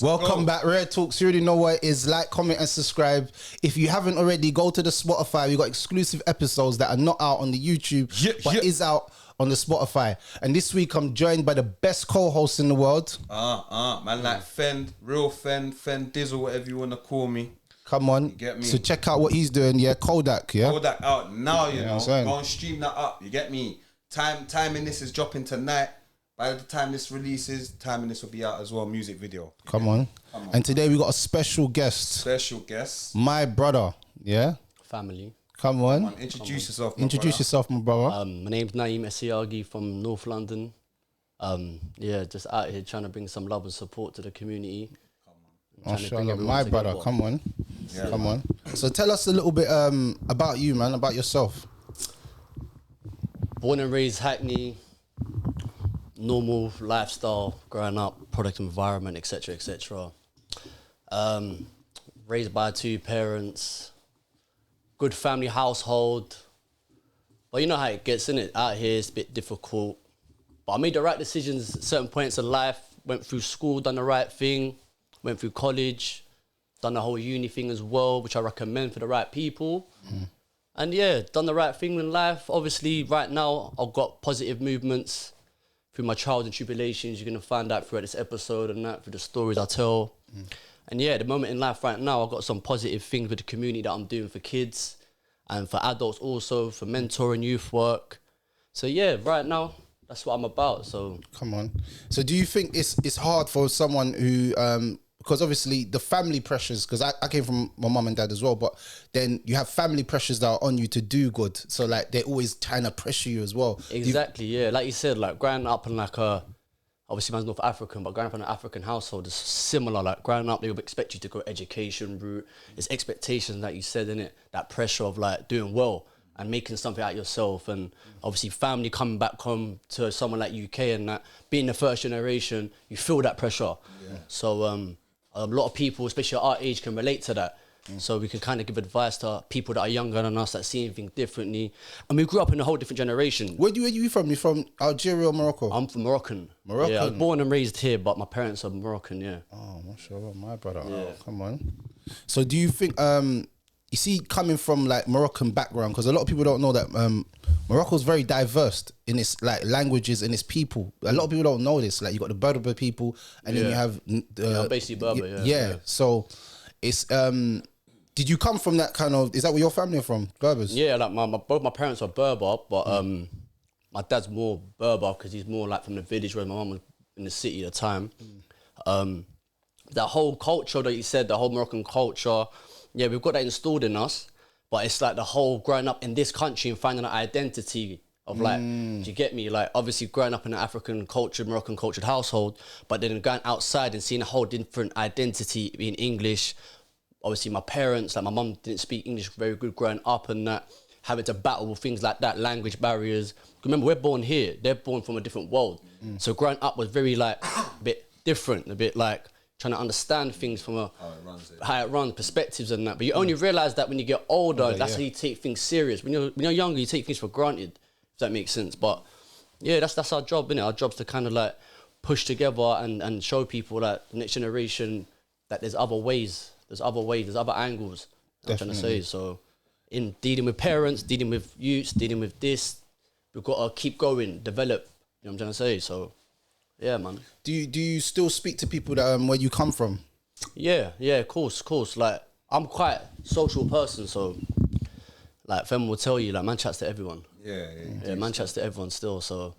Welcome back, Rare Talks. You already know what it is. Like, comment, and subscribe. If you haven't already, go to the Spotify. We got exclusive episodes that are not out on the YouTube, but is out on the Spotify. And this week, I'm joined by the best co-host in the world. Man, like Fend, real Fend Dizzle, whatever you want to call me. Come on. You get me? So check out what he's doing. Yeah, Kodak. Yeah. Kodak out now, you know. Go and stream that up. You get me? Timing this is dropping tonight. By the time this releases, timing this will be out as well. Music video. Come on. And today we got a special guest. My brother. Yeah. Family. Come on. Introduce yourself. Introduce yourself, my brother. My name's Naeem Esiagi from North London. Just out here trying to bring some love and support to the community. Mashallah, my brother, come on. Yeah, come on. So tell us a little bit about you, man, about yourself. Born and raised Hackney, normal lifestyle, growing up, product environment, etc., etc. Raised by two parents, good family household. But you know how it gets, innit? Out here, it's a bit difficult. But I made the right decisions at certain points in life, went through school, done the right thing, went through college, done the whole uni thing as well, which I recommend for the right people. And yeah, done the right thing in life. Obviously, right now, I've got positive movements through my trials and tribulations. You're going to find out throughout this episode and that, through the stories I tell. And yeah, the moment in life right now, I've got some positive things with the community that I'm doing for kids and for adults also, for mentoring, youth work. So yeah, right now, that's what I'm about. So come on. So do you think it's hard for someone who because obviously the family pressures, because I came from my mum and dad as well, but then you have family pressures that are on you to do good, so like they're always trying to pressure you as well. Exactly, yeah, like you said, like growing up in like obviously man's North African, but growing up in an African household is similar. Like growing up, they would expect you to go education route. It's expectations, like you said, innit? That pressure of like doing well and making something out of yourself, and obviously family coming back home to someone like UK and that, being the first generation, you feel that pressure. So a lot of people, especially at our age, can relate to that. So we can kind of give advice to people that are younger than us, that see things differently. And we grew up in a whole different generation. Where you from? You from Algeria or Morocco? I'm from Moroccan. Moroccan? Yeah, I was born and raised here, but my parents are Moroccan, yeah. Oh, mashallah, my brother. Yeah. Oh, come on. So do you think, you see, coming from like Moroccan background, because a lot of people don't know that Morocco's very diverse in its like languages and its people. A lot of people don't know this. Like you got the Berber people, and then you have I'm basically Berber. Yeah. So it's did you come from that kind of? Is that where your family are from? Berbers? Yeah, like both my parents are Berber, but my dad's more Berber because he's more like from the village, where my mum was in the city at the time. That whole culture that you said, the whole Moroccan culture, yeah, we've got that installed in us. But it's like the whole growing up in this country and finding an identity of like, do you get me? Like obviously growing up in an African cultured, Moroccan cultured household, but then going outside and seeing a whole different identity being English. Obviously my parents, like my mum didn't speak English very good growing up and that, having to battle with things like that, language barriers. Remember, we're born here, they're born from a different world. So growing up was very like, a bit different, a bit like, trying to understand things from how it runs, perspectives and that. But you only realise that when you get older, that's how you take things serious. When you're younger, you take things for granted, if that makes sense. But yeah, that's our job, innit? Our job's to kind of like push together and show people that the next generation that there's other ways, there's other angles, I'm trying to say. So in dealing with parents, dealing with youths, dealing with this, we've got to keep going, develop, you know what I'm trying to say? So yeah, man. Do you still speak to people that where you come from? Yeah, of course. Like I'm quite a social person, so like Fem will tell you, like man chats to everyone. Yeah, man chats to everyone still. So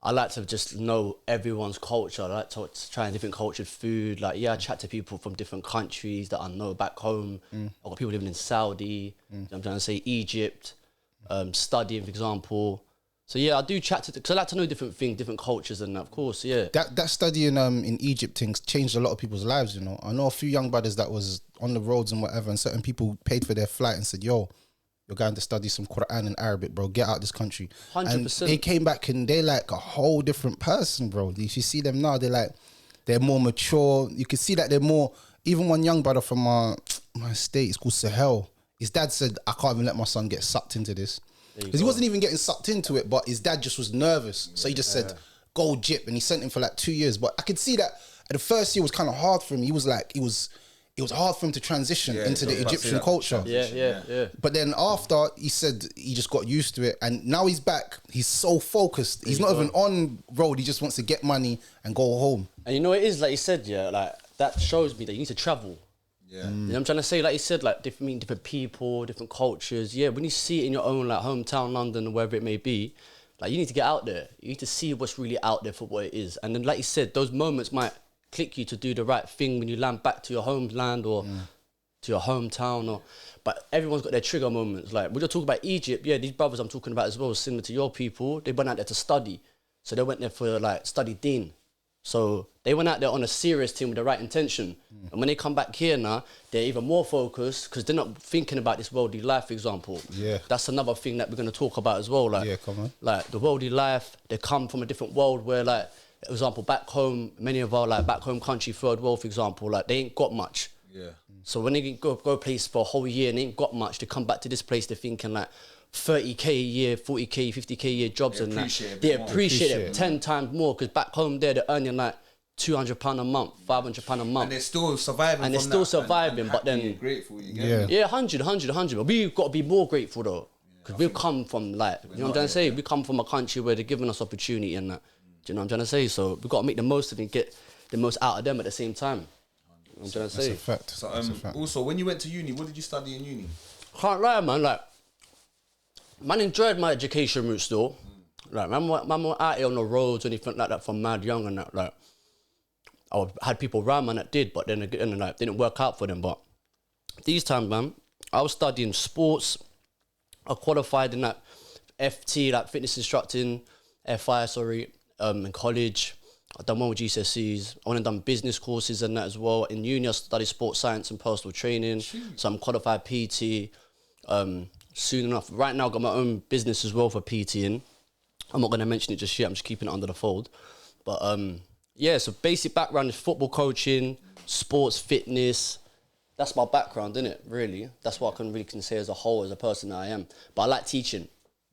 I like to just know everyone's culture. I like to try different cultured food. Like I chat to people from different countries that I know back home. I've got people living in Saudi. I'm trying to say Egypt, studying, for example. So yeah, I do chat to, because I like to know different things, different cultures, and of course, yeah. That studying in Egypt things changed a lot of people's lives, you know. I know a few young brothers that was on the roads and whatever, and certain people paid for their flight and said, yo, you're going to study some Quran and Arabic, bro, get out of this country. 100%. And they came back and they're like a whole different person, bro. If you see them now, they're more mature. You can see that they're more, even one young brother from my state, it's called Sahel. His dad said, I can't even let my son get sucked into this. Because he wasn't even getting sucked into it, but his dad just was nervous. So he just said, go Jip, and he sent him for like 2 years. But I could see that the first year was kind of hard for him. He was like, it was hard for him to transition into the Egyptian culture. Yeah. But then after, he said he just got used to it, and now he's back. He's so focused. He's not even on road. He just wants to get money and go home. And you know it is, like you said, yeah, like that shows me that you need to travel. Yeah. You know what I'm trying to say? Like you said, like different people, different cultures. Yeah, when you see it in your own like hometown, London, or wherever it may be, like you need to get out there. You need to see what's really out there for what it is. And then, like you said, those moments might click you to do the right thing when you land back to your homeland or to your hometown. Or, but everyone's got their trigger moments. Like when you're talking about Egypt, yeah, these brothers I'm talking about as well, similar to your people, they went out there to study. So they went there for like study deen. So they went out there on a serious team with the right intention. And when they come back here now, they're even more focused because they're not thinking about this worldly life, for example. Yeah. That's another thing that we're going to talk about as well. Like, Yeah, come on. Like the worldly life, they come from a different world where, like, for example, back home, many of our like back home country, third world, for example, like they ain't got much. Yeah. So when they go a place for a whole year and they ain't got much, they come back to this place, they're thinking like 30k a year, 40k, 50k a year jobs, and that. They appreciate it 10 times more because back home there, they're earning like £200 a month, £500 a month. And they're still surviving. And they're still surviving, but then... And grateful, you get Yeah. me? Yeah, 100. But we've got to be more grateful though. Because we've come from like, you know what I'm trying to say? We come from a country where they're giving us opportunity and that. Do you know what I'm trying to say? So we've got to make the most of it and get the most out of them at the same time. You know what I'm trying to That's say? a fact. So, That's a fact. also, when you went to uni, what did you study in uni? Can't lie, man. Like, man enjoyed my education route still. Like, man were out here on the roads or anything like that from mad young and that. Like, I had people around, man, that did, but then again, like, didn't work out for them. But these times, man, I was studying sports. I qualified in that FT, like fitness instructing, FI, in college. I've done one with GCSEs. I went and done business courses and that as well. In uni, I studied sports science and personal training. So I'm qualified PT. Soon enough, right now, I've got my own business as well for PTing. I'm not going to mention it just yet. I'm just keeping it under the fold. But yeah, so basic background is football coaching, sports, fitness. That's my background, isn't it? Really, that's what I can really say as a whole, as a person that I am. But I like teaching.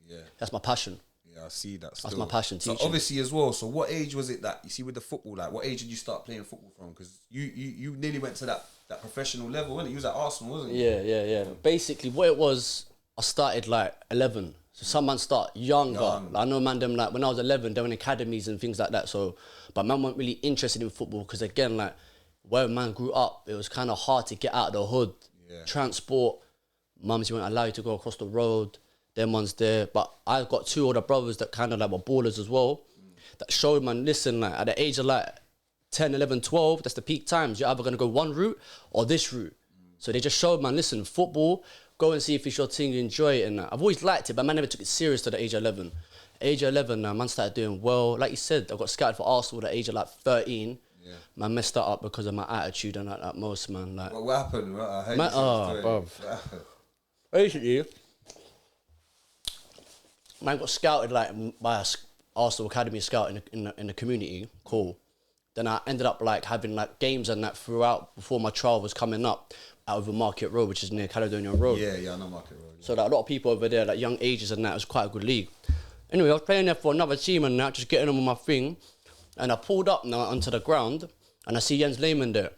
Yeah. That's my passion. Yeah, I see that. That's my passion, So teaching. obviously as well. So what age was it that you see with the football? Like, what age did you start playing football from? Because you nearly went to that professional level, wasn't it? You was at Arsenal, wasn't you? Yeah. Basically, what it was, I started like 11. So some man start younger. Young. Like, I know man them like when I was 11, they were in academies and things like that. So, but man weren't really interested in football because again, like where man grew up, it was kind of hard to get out of the hood. Yeah. Transport, mums won't allow you to go across the road. Them ones there. But I've got two older brothers that kind of like were ballers as well. That showed man, listen, like at the age of like 10, 11, 12, that's the peak times. You're either going to go one route or this route. So they just showed, man, listen, football, go and see if it's your thing, you enjoy it. And I've always liked it, but man never took it serious to the age of 11. Age of 11, man started doing well. Like you said, I got scouted for Arsenal at the age of like 13. Yeah. Man messed that up because of my attitude and like most, man. Like, What happened? I heard man, you say bruv. story. Basically, man got scouted like by a Arsenal Academy scout in the community. Cool. Then I ended up like having like games and that throughout before my trial was coming up out of Market Road, which is near Caledonian Road. Yeah, I know Market Road. Yeah. So like, a lot of people over there, like young ages and that, it was quite a good league. Anyway, I was playing there for another team and that, just getting on with my thing. And I pulled up now onto the ground and I see Jens Lehmann there.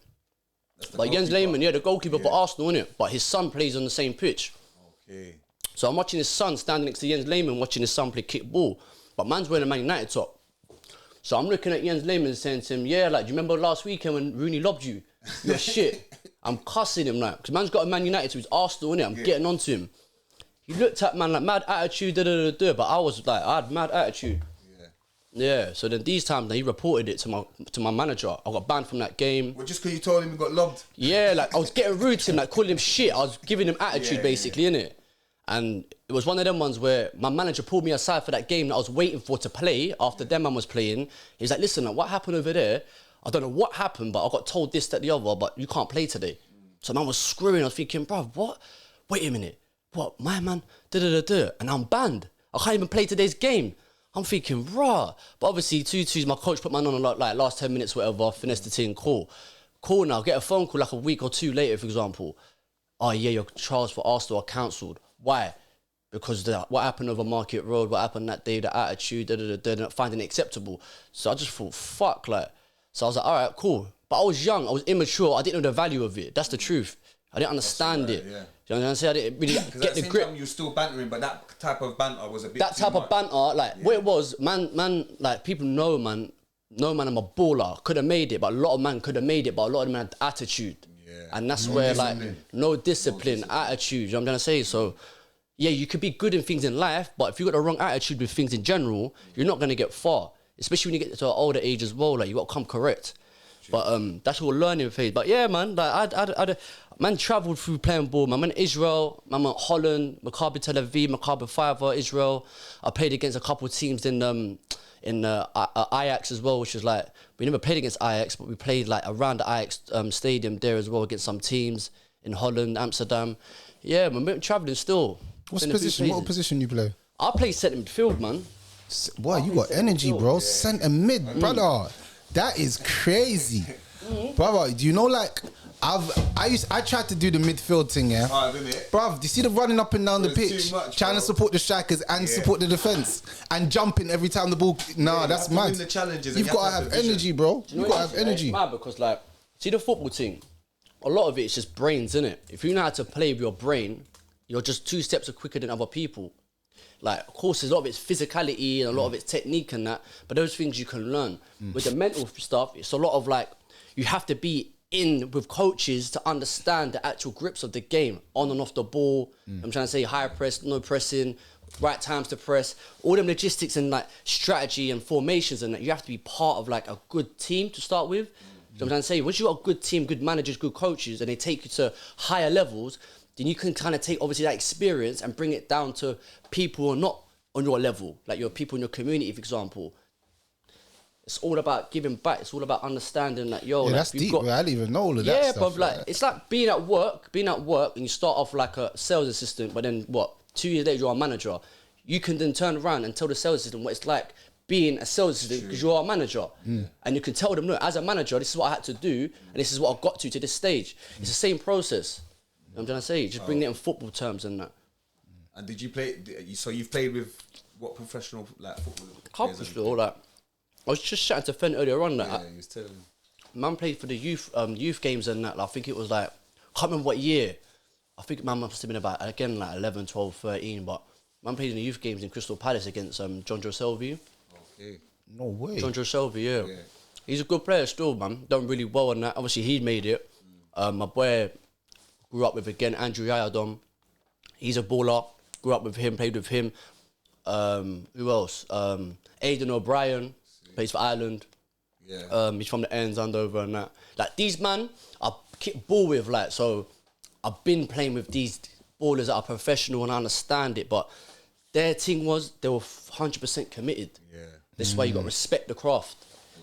But Jens Lehmann, the goalkeeper for Arsenal, innit? But his son plays on the same pitch. Okay. So I'm watching his son standing next to Jens Lehmann, watching his son play kickball. But man's wearing a Man United top. So I'm looking at Jens Lehmann saying to him, yeah, like, do you remember last weekend when Rooney lobbed you? You're shit. I'm cussing him, like, because man's got a Man United, so he's Arsenal, innit? I'm getting onto him. He looked at man like mad attitude, but I was like, I had mad attitude. Yeah, so then these times he reported it to my manager. I got banned from that game. Well, just because you told him you got lobbed. Yeah, like I was getting rude to him, like calling him shit. I was giving him attitude basically, innit? And it was one of them ones where my manager pulled me aside for that game that I was waiting for to play after them man was playing. He was like, listen, like, what happened over there? I don't know what happened, but I got told this, that, the other, but you can't play today. So man was screwing. I was thinking, bro, what? Wait a minute. What? My man, and I'm banned. I can't even play today's game. I'm thinking, rah. But obviously, 2-2's my coach put man on a lot, like last 10 minutes, whatever, finesse the team, cool. Cool now, get a phone call like a week or two later, for example. Oh yeah, your trials for Arsenal are cancelled. Why? Because what happened over Market Road, what happened that day, the attitude, they're not finding it acceptable. So I just thought, fuck, like, So I was like, all right, cool. But I was young, I was immature, I didn't know the value of it. That's the truth. I didn't understand it. Yeah. You know what I'm saying? I didn't really Because get at the the same grip. time, you were still bantering, but that type of banter was a bit That too type much. of banter, like what it was, man, like people know, man, I'm a baller. Could have made it, but a lot of man could have made it, but a lot of them had attitude. Yeah. And that's No where discipline. like no discipline, attitude. You know what I'm trying to say? So yeah, you could be good in things in life, but if you got the wrong attitude with things in general, you're not gonna get far. Especially when you get to an older age as well, like you got to come correct. But that's all learning phase. But yeah, man, like man travelled through playing ball. Man went Israel, man went Holland, Maccabi Tel Aviv, Maccabi Haifa, Israel. I played against a couple of teams in Ajax as well, which is like we never played against Ajax, but we played like around the Ajax stadium there as well against some teams in Holland, Amsterdam. Yeah, man, we're travelling still. What's Been a few position? What places. position you play? I play centre midfield, man. Boy, you got energy, bro. Centre mid, brother. That is crazy, brother. Do you know like I tried to do the midfield thing, yeah. Hard, isn't it? Bruv, do you see the running up and down the It's too pitch, much, trying bro. to support the strikers and support the defense, and jumping every time the ball? Nah, you that's have to mad. win the challenges and You've you got to have have to have the energy, bro. You've got to have energy. It's mad because like, see the football team, a lot of it is just brains, innit? If you know how to play with your brain, you're just 2 steps quicker than other people. Like, of course, a lot of it's physicality and a lot of it's technique and that, but those things you can learn. With the mental stuff, it's a lot of like, you have to be in with coaches to understand the actual grips of the game, on and off the ball. I'm trying to say high press, no pressing, right times to press, all them logistics and like strategy and formations and that. You have to be part of like a good team to start with. So I'm trying to say, once you got a good team, good managers, good coaches, and they take you to higher levels, then you can kind of take obviously that experience and bring it down to people who are not on your level, like your people in your community, for example. It's all about giving back. It's all about understanding that, yo, Yeah, like, that's you've deep. got- I didn't even know all of that yeah, stuff. but like it's like being at work, and you start off like a sales assistant, but then what? 2 years later you're a manager. You can then turn around and tell the sales assistant what it's like being a sales assistant because you're a manager, and you can tell them, look, as a manager, this is what I had to do, and this is what I got to this stage. It's the same process. You know what I'm trying to say, just bring it in football terms and that. And did you play? So you've played with what professional like football? Couple players? still, like I was just chatting to Fen earlier on that. Yeah, he was telling me. Man played for the youth games and that. Like, I think it was like, I can't remember what year. I think man must have been about, again, like 11, 12, 13. But man played in the youth games in Crystal Palace against John Joe Selvey. Okay. No way. John Joe Selvey, yeah. Yeah. He's a good player still, man. Done really well on that. Obviously, he made it. My boy grew up with, again, Andrew Yayadom. He's a baller. Grew up with him, played with him. Who else? Aidan O'Brien, plays for Ireland. Yeah. He's from the ends, Andover and that. Like, these man, I kick ball with, like, so I've been playing with these ballers that are professional and I understand it, but their thing was they were 100% committed. Yeah. This is why you got to respect the craft.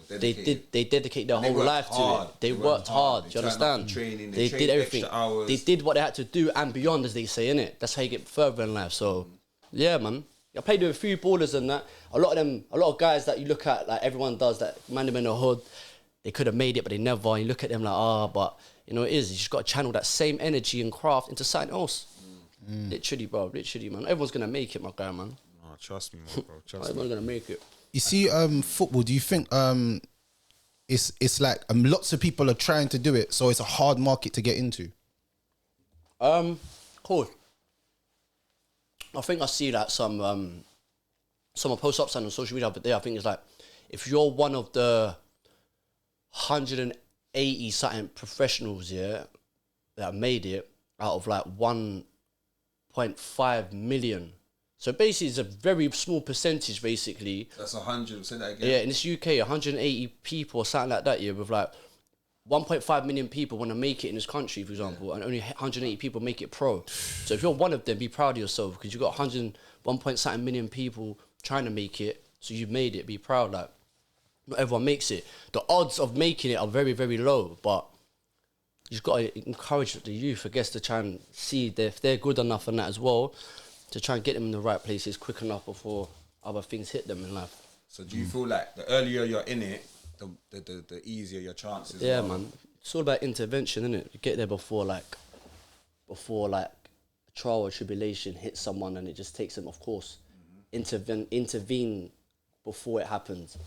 Dedicated. They dedicate their And they whole worked life hard. to it. They They worked hard. They Do you turned up understand? for training, They they did trained everything. extra hours. They did what they had to do and beyond, as they say, innit? That's how you get further in life. So, yeah, man. I played with a few ballers and that. A lot of guys that you look at, like everyone does, that man them in the hood, they could have made it, but they never. And you look at them like, but you know, it is. You just got to channel that same energy and craft into something else. Literally, bro. Literally, man. Everyone's going to make it, my guy, man. Oh, trust me, man, bro. Trust me. Everyone's going to make it. You see, football. Do you think it's like lots of people are trying to do it, so it's a hard market to get into? Cool. I think I see that someone post up something on social media the other day. I think it's like, if you're one of the 180 something professionals, yeah, that made it out of like 1.5 million. So basically, it's a very small percentage, basically. That's 100. Say that again. Yeah, in this UK, 180 people or something like that, yeah, with like 1.5 million people want to make it in this country, for example, and only 180 people make it pro. So if you're one of them, be proud of yourself, because you've got 1 point something million people trying to make it, so you've made it, be proud. Like, not everyone makes it. The odds of making it are very, very low, but you've got to encourage the youth, I guess, to try and see if they're good enough and that as well, to try and get them in the right places quick enough before other things hit them in life. So do you feel like the earlier you're in it, the easier your chances? Yeah, are? man. It's all about intervention, isn't it? You get there before trial or tribulation hits someone, and it just takes them, of course. Intervene before it happens.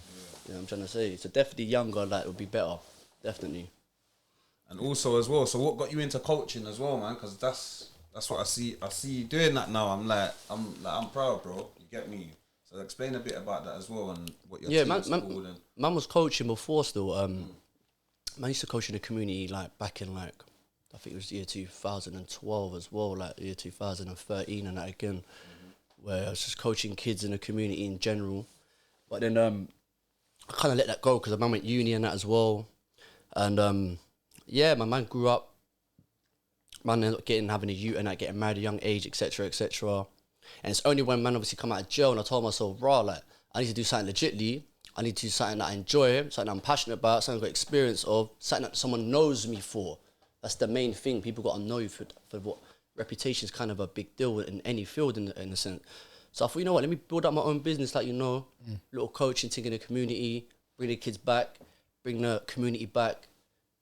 You know what know what I'm trying to say? So definitely younger, like, would be better. Definitely. And also as well, so what got you into coaching as well, man? Because that's what I see you doing that now. I'm proud, bro. You get me? So explain a bit about that as well and what your team's called. Man was coaching before still. Man used to coach in the community like back in like, I think it was year 2012 as well, like year 2013 and that again, where I was just coaching kids in the community in general. But then I kind of let that go because my man went uni and that as well. And yeah, my man grew up. Man ended up having a youth and that, getting married at a young age, etc., etc. And it's only when man obviously come out of jail and I told myself, like, I need to do something legitly. I need to do something that I enjoy, something I'm passionate about, something I've got experience of, something that someone knows me for. That's the main thing. People got to know you for what reputation is kind of a big deal in any field in a sense. So I thought, you know what, let me build up my own business, like, little coaching thing in the community, bring the kids back, bring the community back,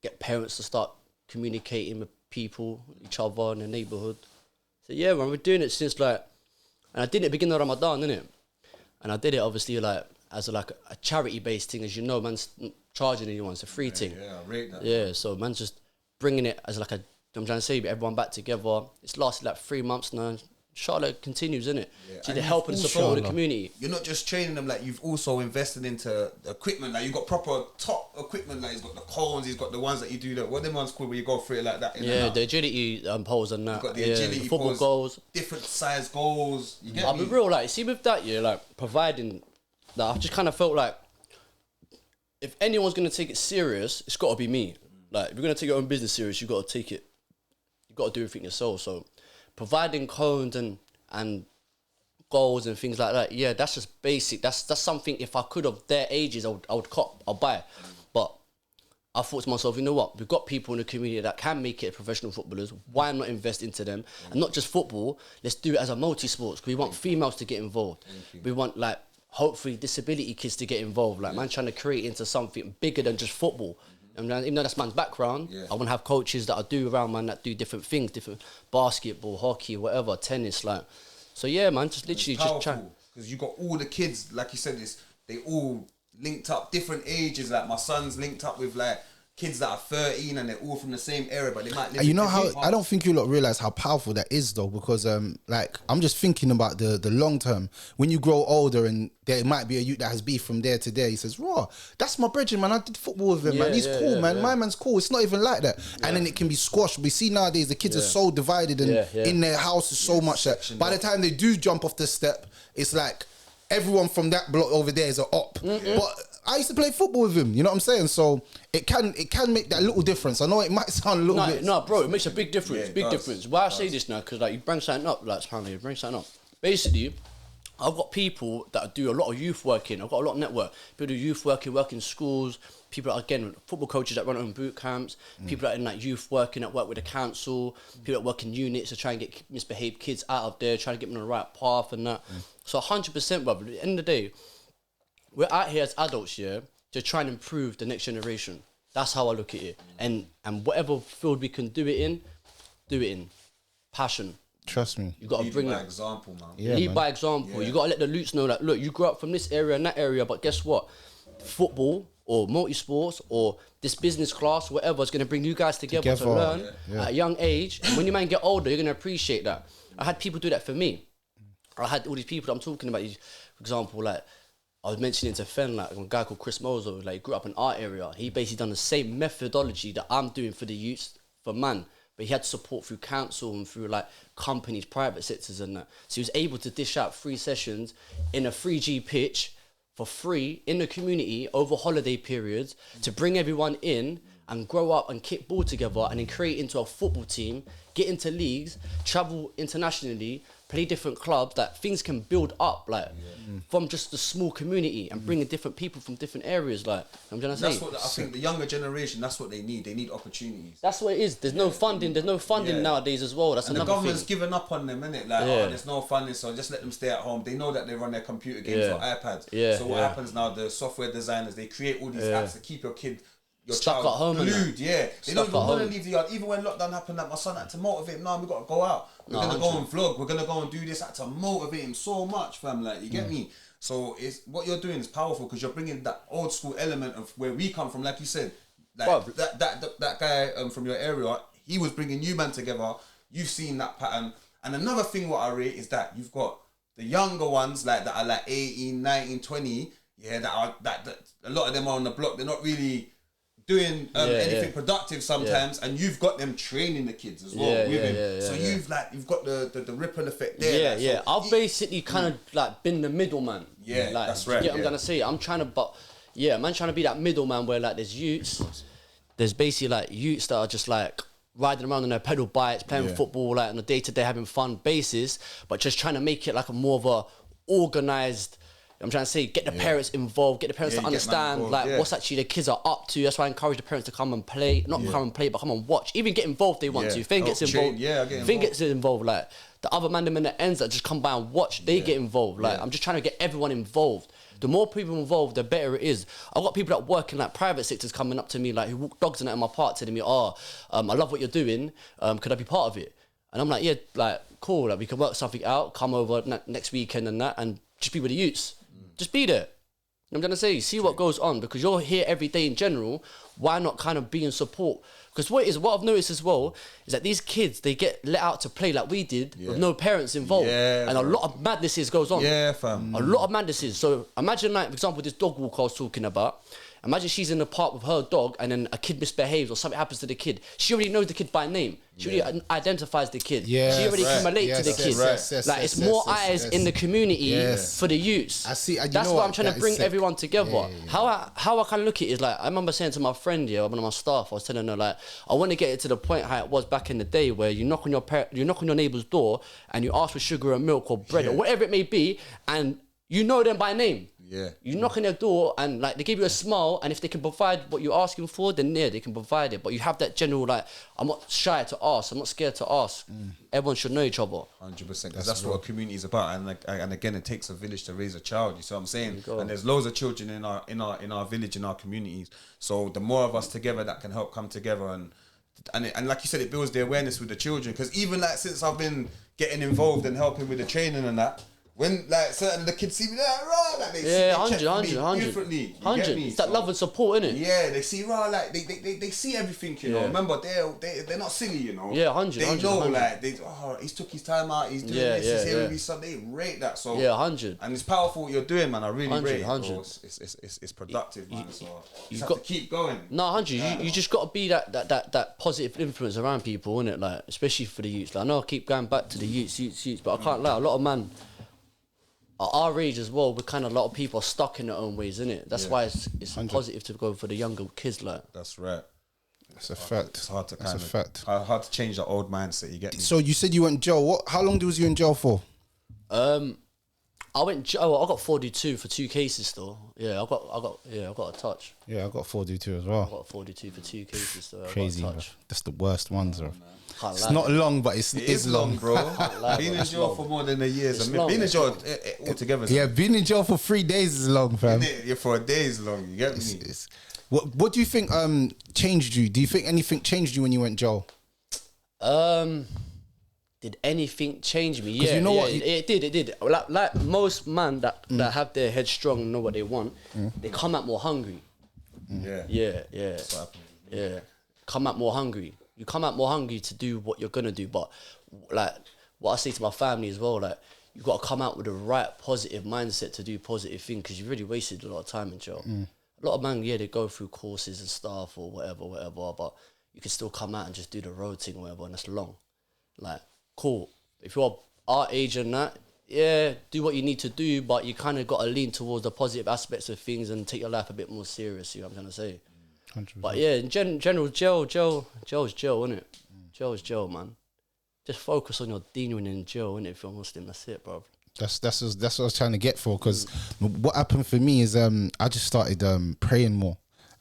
get parents to start communicating with people, each other in the neighbourhood. So yeah, man, we're doing it since like, and I did it at the beginning of Ramadan, innit? And I did it obviously like as a charity-based thing, as you know, man's not charging anyone, it's a free thing. Yeah, I rate that. Yeah, so man's just bringing it as like I'm trying to say, everyone back together. It's lasted like 3 months now. Charlotte continues, innit? Yeah. See the help and support of the community. You're not just training them, like you've also invested into equipment. Like you've got proper top equipment. Like he's got the cones, he's got the ones that you do. What them ones called where you go through it like that? The agility poles and that. You've got the agility the football poles, goals, different size goals. You get I'll me? be real, like see with that, like providing. Like, I've just kind of felt like if anyone's gonna take it serious, it's got to be me. Like if you're gonna take your own business serious, you got to take it. You got to do everything yourself. So providing cones and goals and things like that, yeah, that's just basic. That's something if I could have their ages, I would cop, I'll buy. But I thought to myself, you know what? We've got people in the community that can make it professional footballers. Why not invest into them? And not just football. Let's do it as a multi-sports. We want females to get involved. We want like hopefully disability kids to get involved. Like man, trying to create into something bigger than just football. And even though that's man's background, I want to have coaches that I do around man that do different things, different basketball, hockey, whatever, tennis, like. So yeah, man, just literally just try. Because you got all the kids, like you said, they all linked up, different ages. Like my son's linked up with like kids that are 13 and they're all from the same area, but they might live. You know how I don't think you lot realize how powerful that is though, because like I'm just thinking about the long term. When you grow older and there might be a youth that has beef from there to there, he says, "Raw, that's my brethren, man. I did football with him, man. He's cool, man. My man's cool." It's not even like that, and then it can be squashed. We see nowadays the kids are so divided and in their houses so much that by the time they do jump off the step, it's like everyone from that block over there is a op. But I used to play football with him, you know what I'm saying? So it can make that little difference. I know it might sound a little bit. No, bro, it makes a big difference. Difference. Why I say this now, because like you bring something up, like apparently you bring something up. Basically, I've got people that do a lot of youth working. I've got a lot of network. People do youth working, work in schools. People that, again, football coaches that run their own boot camps. People that are in like youth working, that work with the council. People that work in units to try and get misbehaved kids out of there, trying to get them on the right path and that. So 100%, brother. At the end of the day, we're out here as adults, to try and improve the next generation. That's how I look at it. And whatever field we can do it in. Passion. Trust me. You got to bring by example, man. Lead by example. You got to let the loots know that, look, you grew up from this area and that area, but guess what? Football or multi-sports or this business class, whatever, is going to bring you guys together to learn at a young age. And when you man get older, you're going to appreciate that. I had people do that for me. I had all these people that I'm talking about, for example, like, I was mentioning to Fen, like a guy called Chris Mozo, like he grew up in our area. He basically done the same methodology that I'm doing for the youths, for man. But he had support through council and through like companies, private sectors and that. So he was able to dish out 3 sessions in a 3G pitch for free in the community over holiday periods to bring everyone in and grow up and kick ball together and then create into a football team, get into leagues, travel internationally, play different clubs, that things can build up like from just the small community and bringing different people from different areas. Like I'm trying to say, that's what I think the younger generation. That's what they need. They need opportunities. That's what it is. There's no funding. There's no funding nowadays as well. That's and another the government's thing. given up on them, innit? Like, there's no funding, so just let them stay at home. They know that they run their computer games or iPads. So what happens now? The software designers, they create all these apps to keep your your Stuck child at home and glued. Yeah, they don't Stuck even at want to home. leave the yard. Even when lockdown happened, like my son had to motivate him. No, we got to go out. We're gonna go and vlog. We're gonna go and do this. I had to motivate him so much, fam. Like, you get me? So it's what you're doing is powerful because you're bringing that old school element of where we come from. Like you said, like Bruv. that guy from your area, he was bringing you man together. You've seen that pattern. And another thing what I rate is that you've got the younger ones like that are like 18, 19, 20. Yeah, that a lot of them are on the block. They're not really doing anything productive sometimes, and you've got them training the kids as well with him. So you've got the ripple effect there. Yeah, I've basically kind of like been the middleman. Yeah, like, that's right. Yeah, I'm gonna say I'm trying to be that middleman where like there's youths, there's basically like youths that are just like riding around on their pedal bikes, playing football like on a day-to-day having fun basis, but just trying to make it like a more of a organised. I'm trying to say, get the parents involved, get the parents to understand what's actually the kids are up to. That's why I encourage the parents to come and play, not come and play, but come and watch. Even get involved if they want to. Finn gets involved. Finn gets involved. Like the other man, them in the ends that just come by and watch, they get involved. Like I'm just trying to get everyone involved. The more people involved, the better it is. I've got people that work in like private sectors coming up to me, like who walk dogs in my park, telling me, I love what you're doing. Could I be part of it? And I'm like, yeah, like cool. Like we can work something out. Come over next weekend and that, and just be with the youths. Just be there. I'm gonna say, see what goes on because you're here every day in general. Why not kind of be in support? Because what I've noticed as well is that these kids, they get let out to play like we did with no parents involved, and a lot of madnesses goes on. Yeah, fam. A lot of madnesses. So imagine, like for example, this dog walk I was talking about. Imagine she's in the park with her dog and then a kid misbehaves or something happens to the kid. She already knows the kid by name. She already identifies the kid. She already can relate to the kid. It's more eyes in the community for the youths. I see. That's why I'm trying to bring everyone together. How I kind of look at it is like, I remember saying to my friend here, one of my staff, I was telling her like, I want to get it to the point how it was back in the day where you knock on your neighbour's door and you ask for sugar and milk or bread or whatever it may be, and you know them by name. Yeah. You knock on their door and like they give you a smile, and if they can provide what you're asking for, then they can provide it. But you have that general like, I'm not shy to ask, I'm not scared to ask. Everyone should know each other. 100%, because that's what a community is about. And like, and again, it takes a village to raise a child. You see what I'm saying? And there's loads of children in our village, in our communities. So the more of us together that can help come together and like you said, it builds the awareness with the children. Because even like since I've been getting involved and helping with the training and that. When like certain the kids see me like raw, like they see 100. differently. 100. It's that love and support, innit? Yeah, they see raw, like they see everything, you know. Remember, they're not silly, you know. Yeah, 100. They 100, know 100. like he's took his time out, he's doing this, he's here with his son. They rate that, so 100. And it's powerful what you're doing, man. I really 100, rate it. 100. It's productive, man. So you you've have got to keep going. No, 100. You just got to be that positive influence around people, innit? Like especially for the youths. Like I know I keep going back to the youths, but I can't lie. A lot of man. At our age as well, a lot of people are stuck in their own ways, innit? That's why it's positive to go for the younger kids, like. That's right. That's a fact. It's hard to hard to change the old mindset. You get me? So you said you went in jail. How long was you in jail for? I got 42 for 2 cases though. I got a touch. Yeah, I got 42 as well. I got 42 for 2 cases though. Crazy, bro. That's the worst ones, bro. It's lie. not long, but it is long, bro. Being in jail for more than a year is being in jail altogether. Yeah, being in jail for 3 days is long, fam. Yeah, for a day is long. You get me? What do you think changed you? Do you think anything changed you when you went jail? Did anything change me? You know what? It did. Like most man that have their head strong and know what they want, they come out more hungry. Yeah. Come out more hungry. You come out more hungry to do what you're gonna do. But like what I say to my family as well, like you got to come out with the right positive mindset to do positive things because you've really wasted a lot of time in jail. A lot of man, they go through courses and stuff or whatever, but you can still come out and just do the road thing or whatever, and that's long. Like, cool. If you're our age and that, do what you need to do, but you kind of got to lean towards the positive aspects of things and take your life a bit more serious, you know what I'm trying to say? 100%. But yeah, in general, jail is jail, innit? Jail is jail, man. Just focus on your dealing in jail, innit? If you're Muslim, that's it, bro. That's what I was trying to get for, because what happened for me is I just started praying more.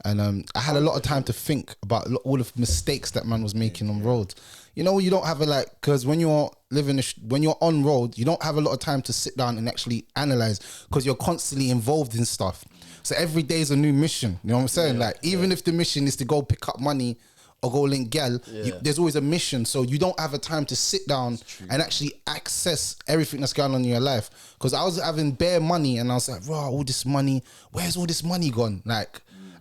And I had a lot of time to think about all the mistakes that man was making on roads. You know, you don't have because when you're when you're on road, you don't have a lot of time to sit down and actually analyze because you're constantly involved in stuff. So every day is a new mission. You know what I'm saying? Even if the mission is to go pick up money or go link gal, there's always a mission. So you don't have a time to sit down and actually access everything that's going on in your life. Because I was having bare money and I was like, bro, all this money, where's all this money gone?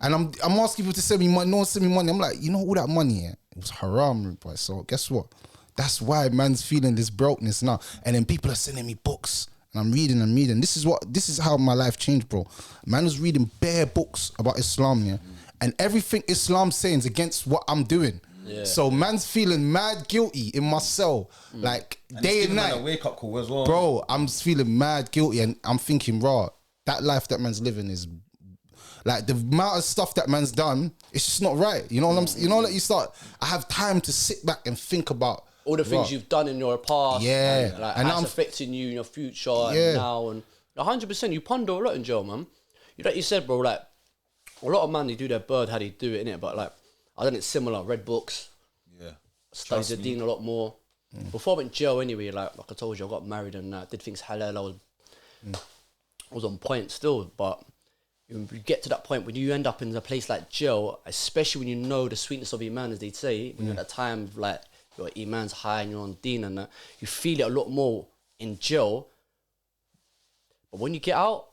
And I'm asking people to send me money. No one send me money. I'm like, you know, all that money, it was haram, boy. So guess what? That's why man's feeling this brokenness now. And then people are sending me books. And I'm reading. This is how my life changed, bro. Man was reading bare books about Islam, yeah. And everything Islam's saying is against what I'm doing. Yeah. So man's feeling mad guilty in my cell. And day and night. A wake up call as well. Bro, I'm just feeling mad guilty and I'm thinking, raw, that life that man's living is the amount of stuff that man's done, it's just not right. You know what I'm saying? You know, I have time to sit back and think about all the things you've done in your past. Yeah. And how it's affecting you in your future and now. And 100%, you ponder a lot in jail, man. Like you said, bro, a lot of man, they do their bird how they do it, innit? But I done it similar, read books. Yeah. Studied the deen a lot more. Before I went to jail anyway, like I told you, I got married and did things halal. I was on point still, but you get to that point when you end up in a place like jail, especially when you know the sweetness of Iman, as they say, when you're at a time of your Iman's high and you're on deen and that, you feel it a lot more in jail. But when you get out,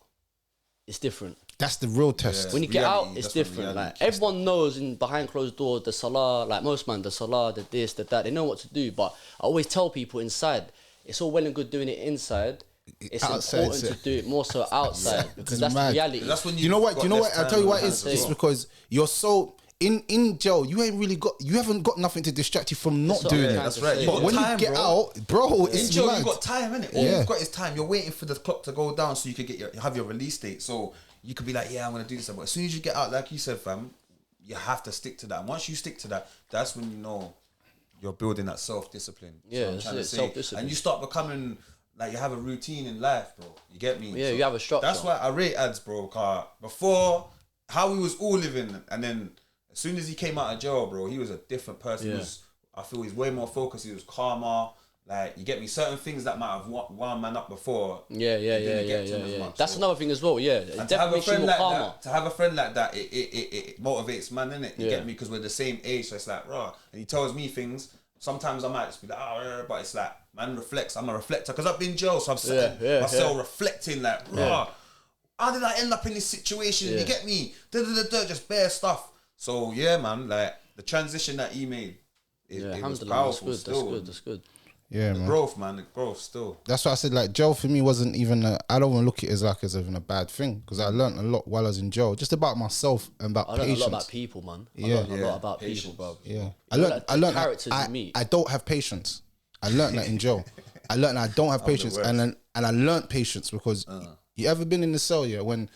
it's different. That's the real test. When you get out, it's different. Everyone knows in behind closed doors, the salah, most man, the salah, the this, the that, they know what to do. But I always tell people inside, it's all well and good doing it inside. It's outside, important to do it more so outside because that's the reality. That's when you know what? I'll tell you what it is. It's because you're so in jail. You haven't got nothing to distract you from not doing it. That's right. But when you get out, bro, it's in jail. mad. You got time, innit? All you've got is time. You're waiting for the clock to go down so you could have your release date. So you could be like, yeah, I'm gonna do this. But as soon as you get out, like you said, fam, you have to stick to that. And once you stick to that, that's when you know you're building that self-discipline. Yeah, that's self-discipline. And you start becoming you have a routine in life, bro. You get me? Yeah, so you have a structure. That's why I rate Ads, bro. Cause before, how we was all living, and then as soon as he came out of jail, bro, he was a different person. Yeah. I feel he's way more focused. He was calmer. You get me? Certain things that might have wound man up before. Yeah. That's another thing as well. Yeah, and to have a friend like that, it motivates man, innit? You get me? Because we're the same age, so it's raw. And he tells me things. Sometimes I might just be like, but it's man reflects. I'm a reflector because I've been in jail, so I'm sitting myself reflecting raw. How did I end up in this situation? You get me? Just bare stuff. So yeah, man, the transition that he made, it was powerful. That's good. Yeah, the growth still. That's why I said jail for me wasn't even I don't want to look at it as even a bad thing because I learned a lot while I was in jail, just about myself and about patience. I learned a lot about people, man. I learned a lot about people, bro. Yeah, I learned characters you meet. I don't have patience. I learned that in jail. I learned I don't have patience, and I learned patience because you ever been in the cell when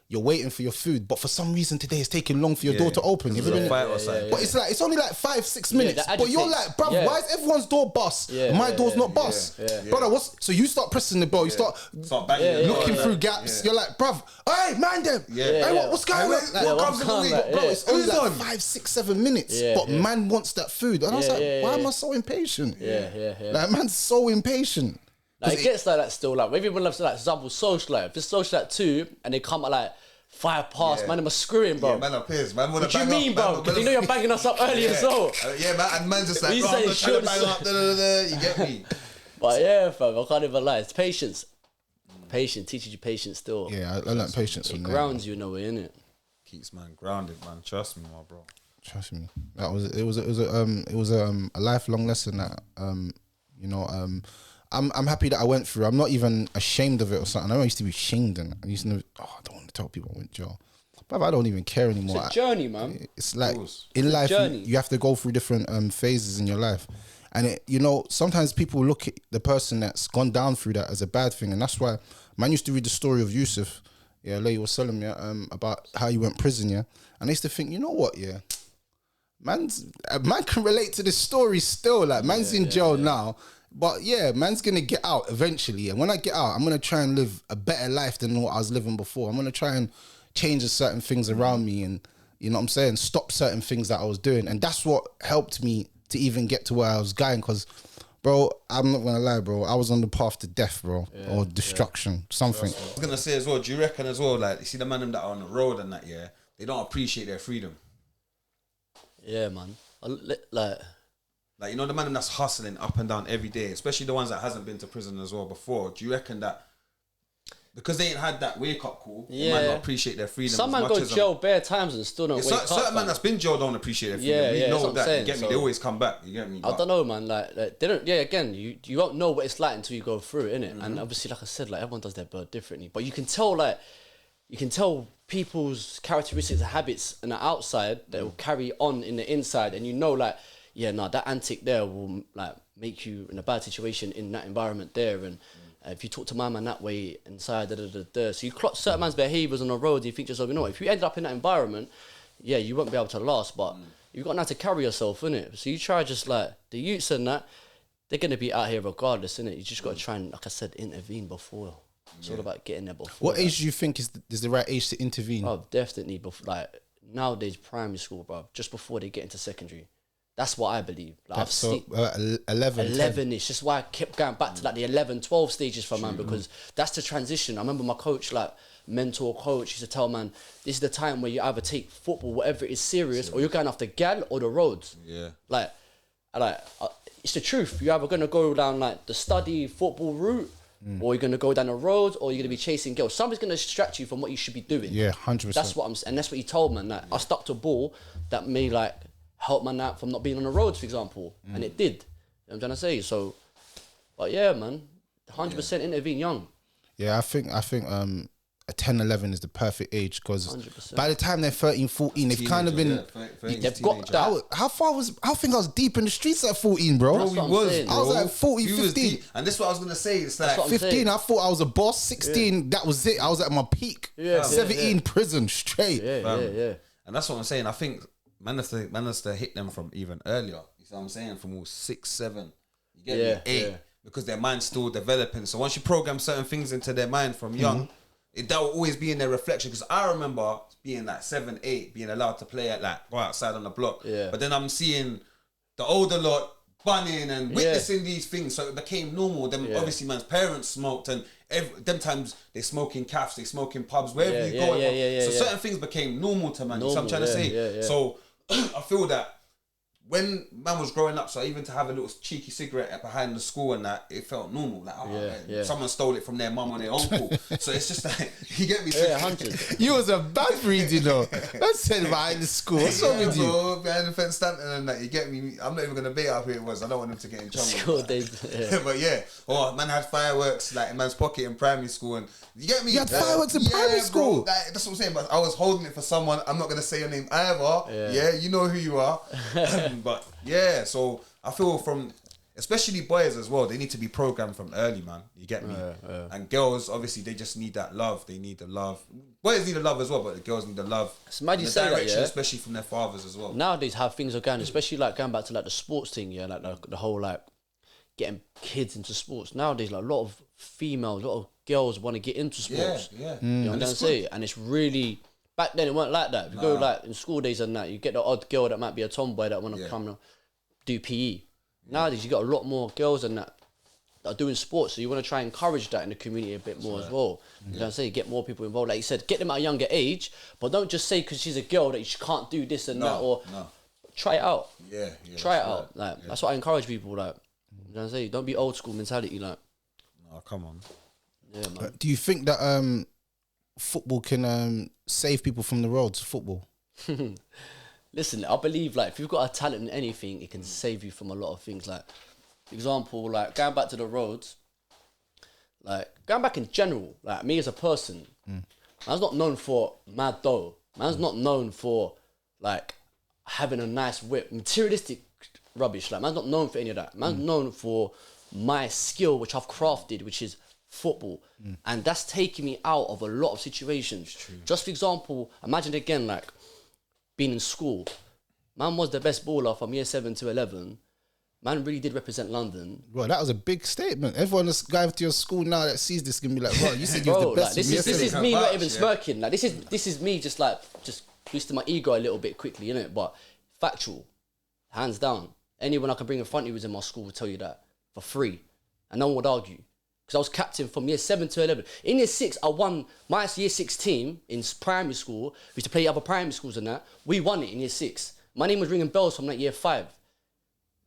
you're waiting for your food, but for some reason today it's taking long for your door to open. But it's only 5-6 minutes. But you're like, bruv, why is everyone's door bust? My door's not bust. Brother, so you start pressing the bell, you start looking through gaps. You're like, bruv, hey, man them. Hey, what's going on? What comes in the way? Bro, it's only 5, 6, 7 minutes. But man wants that food. And I was like, why am I so impatient? Man's so impatient. It gets like that still. Maybe when for example, social life. Just social at 2 and they come at 5 past, man, I'm screwing, bro. Yeah, man up here, man. What do you mean, bro? Because you know you're banging us up early as well. Yeah, man, and man just bro, I'm not trying to bang up, you get me? But yeah, fam, I can't even lie. It's patience. Patience teaches you patience still. Yeah, I learned patience from there. It grounds you in a way, innit? Keeps man grounded, man. Trust me, my bro. Trust me. It was a lifelong lesson that I'm happy that I went through. I'm not even ashamed of it or something. I used to be ashamed and I used to I don't want to tell people I went to jail. But I don't even care anymore. It's a journey, man. It's like in life you have to go through different phases in your life. And sometimes people look at the person that's gone down through that as a bad thing. And that's why man used to read the story of Yusuf. Yeah, Lay was telling me about how he went prison, yeah. And I used to think, you know what, yeah? Man can relate to this story still. Man's in jail now. But yeah, man's going to get out eventually. And when I get out, I'm going to try and live a better life than what I was living before. I'm going to try and change certain things around me. And, you know what I'm saying, stop certain things that I was doing. And that's what helped me to even get to where I was going. Because, bro, I'm not going to lie, bro, I was on the path to death, bro, or destruction, something. I was going to say as well, do you reckon as well, like, you see the man that are on the road and that, yeah, they don't appreciate their freedom. Yeah, man. Like, you know, the man that's hustling up and down every day, especially the ones that hasn't been to prison as well before, do you reckon that because they ain't had that wake-up call, they might not appreciate their freedom Some as man much go as jail bare times and still don't wake up. Certain man that's been jailed don't appreciate their freedom. We know that, you get me? They always come back, you get me? I don't know, man. Like they don't. Yeah, again, you won't know what it's like until you go through it, innit? And obviously, like I said, like everyone does their bird differently. But you can tell people's characteristics and habits on the outside that will carry on in the inside, and you know, like, yeah, no, that antic there will like make you in a bad situation in that environment there, and if you talk to my man that way inside, so you clock certain man's behaviours on the road, you think to yourself, you know, if you end up in that environment, yeah, you won't be able to last, but you've got now to carry yourself, innit? So you try just like the youths and that, they're gonna be out here regardless, innit? You just got to try and, like I said, intervene before. It's all about getting there before. What age do you think is the right age to intervene? Oh, definitely before, like nowadays, primary school, bro, just before they get into secondary. That's what I believe. Like, I've seen 11 is just why I kept going back to like the 11, 12 stages for man, because that's the transition. I remember my coach, like mentor coach, used to tell man, this is the time where you either take football, whatever it is, serious, or you're going off the gal or the roads. Yeah. Like, it's the truth. You're either going to go down like the study football route, or you're going to go down the road, or you're going to be chasing girls. Somebody's going to distract you from what you should be doing. Yeah, 100%. That's what and that's what he told man. Like, I stuck to a ball that may like help man out from not being on the roads, for example, and it did. You know what I'm trying to say? So, but yeah, man, 100% intervene young. Yeah, I think a 10, 11 is the perfect age, because by the time they're 13, 14, they've kind of been. They've got that. How I think I was deep in the streets at 14, bro. That's what I'm saying, I was bro. like 14, 15. And this is what I was gonna say. It's like 15, I thought I was a boss. 16, that was it. I was at my peak. 17, prison straight. Yeah. And that's what I'm saying. I think man has to hit them from even earlier. You see what I'm saying? From all 6, 7, you get me, 8, because their mind's still developing. So once you program certain things into their mind from young, that will always be in their reflection. Because I remember being like 7, 8, being allowed to play at like go outside on the block. Yeah. But then I'm seeing the older lot bunning and witnessing these things, so it became normal. Then obviously man's parents smoked, and them times they smoke in cafes, they smoke in pubs, wherever you go. So certain things became normal to man. So I'm trying to say. So I feel that when man was growing up, so even to have a little cheeky cigarette behind the school and that, it felt normal. Like, someone stole it from their mum or their uncle. So it's just like, you get me? Yeah, 100. You was a bad breed, you know. That's said behind the school. What's wrong with you? Bro, behind the fence Stanton and that, you get me? I'm not even going to bait up who it was. I don't want him to get in trouble. School days. But man had fireworks like in man's pocket in primary school, and you get me? You had fireworks in primary school? Bro, that's what I'm saying, but I was holding it for someone. I'm not going to say your name either. Yeah, you know who you are. But yeah, so I feel from, especially boys as well, they need to be programmed from early, man. You get me? And girls, obviously, they just need that love. They need the love. Boys need the love as well, but the girls need the love. It's mad you say that, yeah? Especially from their fathers as well. Nowadays, how things are going, especially like going back to like the sports thing, yeah, like the whole like getting kids into sports. Nowadays, like a lot of females, a lot of girls want to get into sports. Yeah. You know what I'm trying to say? And it's really. Back then it weren't like that. If you go like in school days and that, you get the odd girl that might be a tomboy that want to come and do PE. Nowadays you got a lot more girls and that are doing sports, so you want to try and encourage that in the community a bit more as well. You know what I'm saying? Get more people involved. Like you said, get them at a younger age, but don't just say because she's a girl that she can't do this and that, or try it out. Try it out. Like that's what I encourage people. Like, you know what I'm saying? Don't be old school mentality. Like, no, come on. Yeah, man. Do you think that football can save people from the roads? Football. Listen, I believe like if you've got a talent in anything, it can save you from a lot of things. Like, for example, like going back to the roads, like going back in general, like me as a person, man's not known for mad dough. Man's not known for like having a nice whip, materialistic rubbish. Like man's not known for any of that. Man's known for my skill, which I've crafted, which is football, and that's taking me out of a lot of situations. Just for example, imagine again like being in school. Man was the best baller from year 7 to 11. Man really did represent London. Bro, that was a big statement. Everyone that's going to your school now that sees this can be like, bro, you said you was the best. Like, this is me not even smirking. Like this is me just boosted my ego a little bit quickly, innit? But factual, hands down. Anyone I can bring in front of you who's in my school will tell you that for free. And no one would argue. Because I was captain from year 7 to 11. In year 6, I won my year 6 team in primary school. We used to play other primary schools and that. We won it in year 6. My name was ringing bells from that year 5.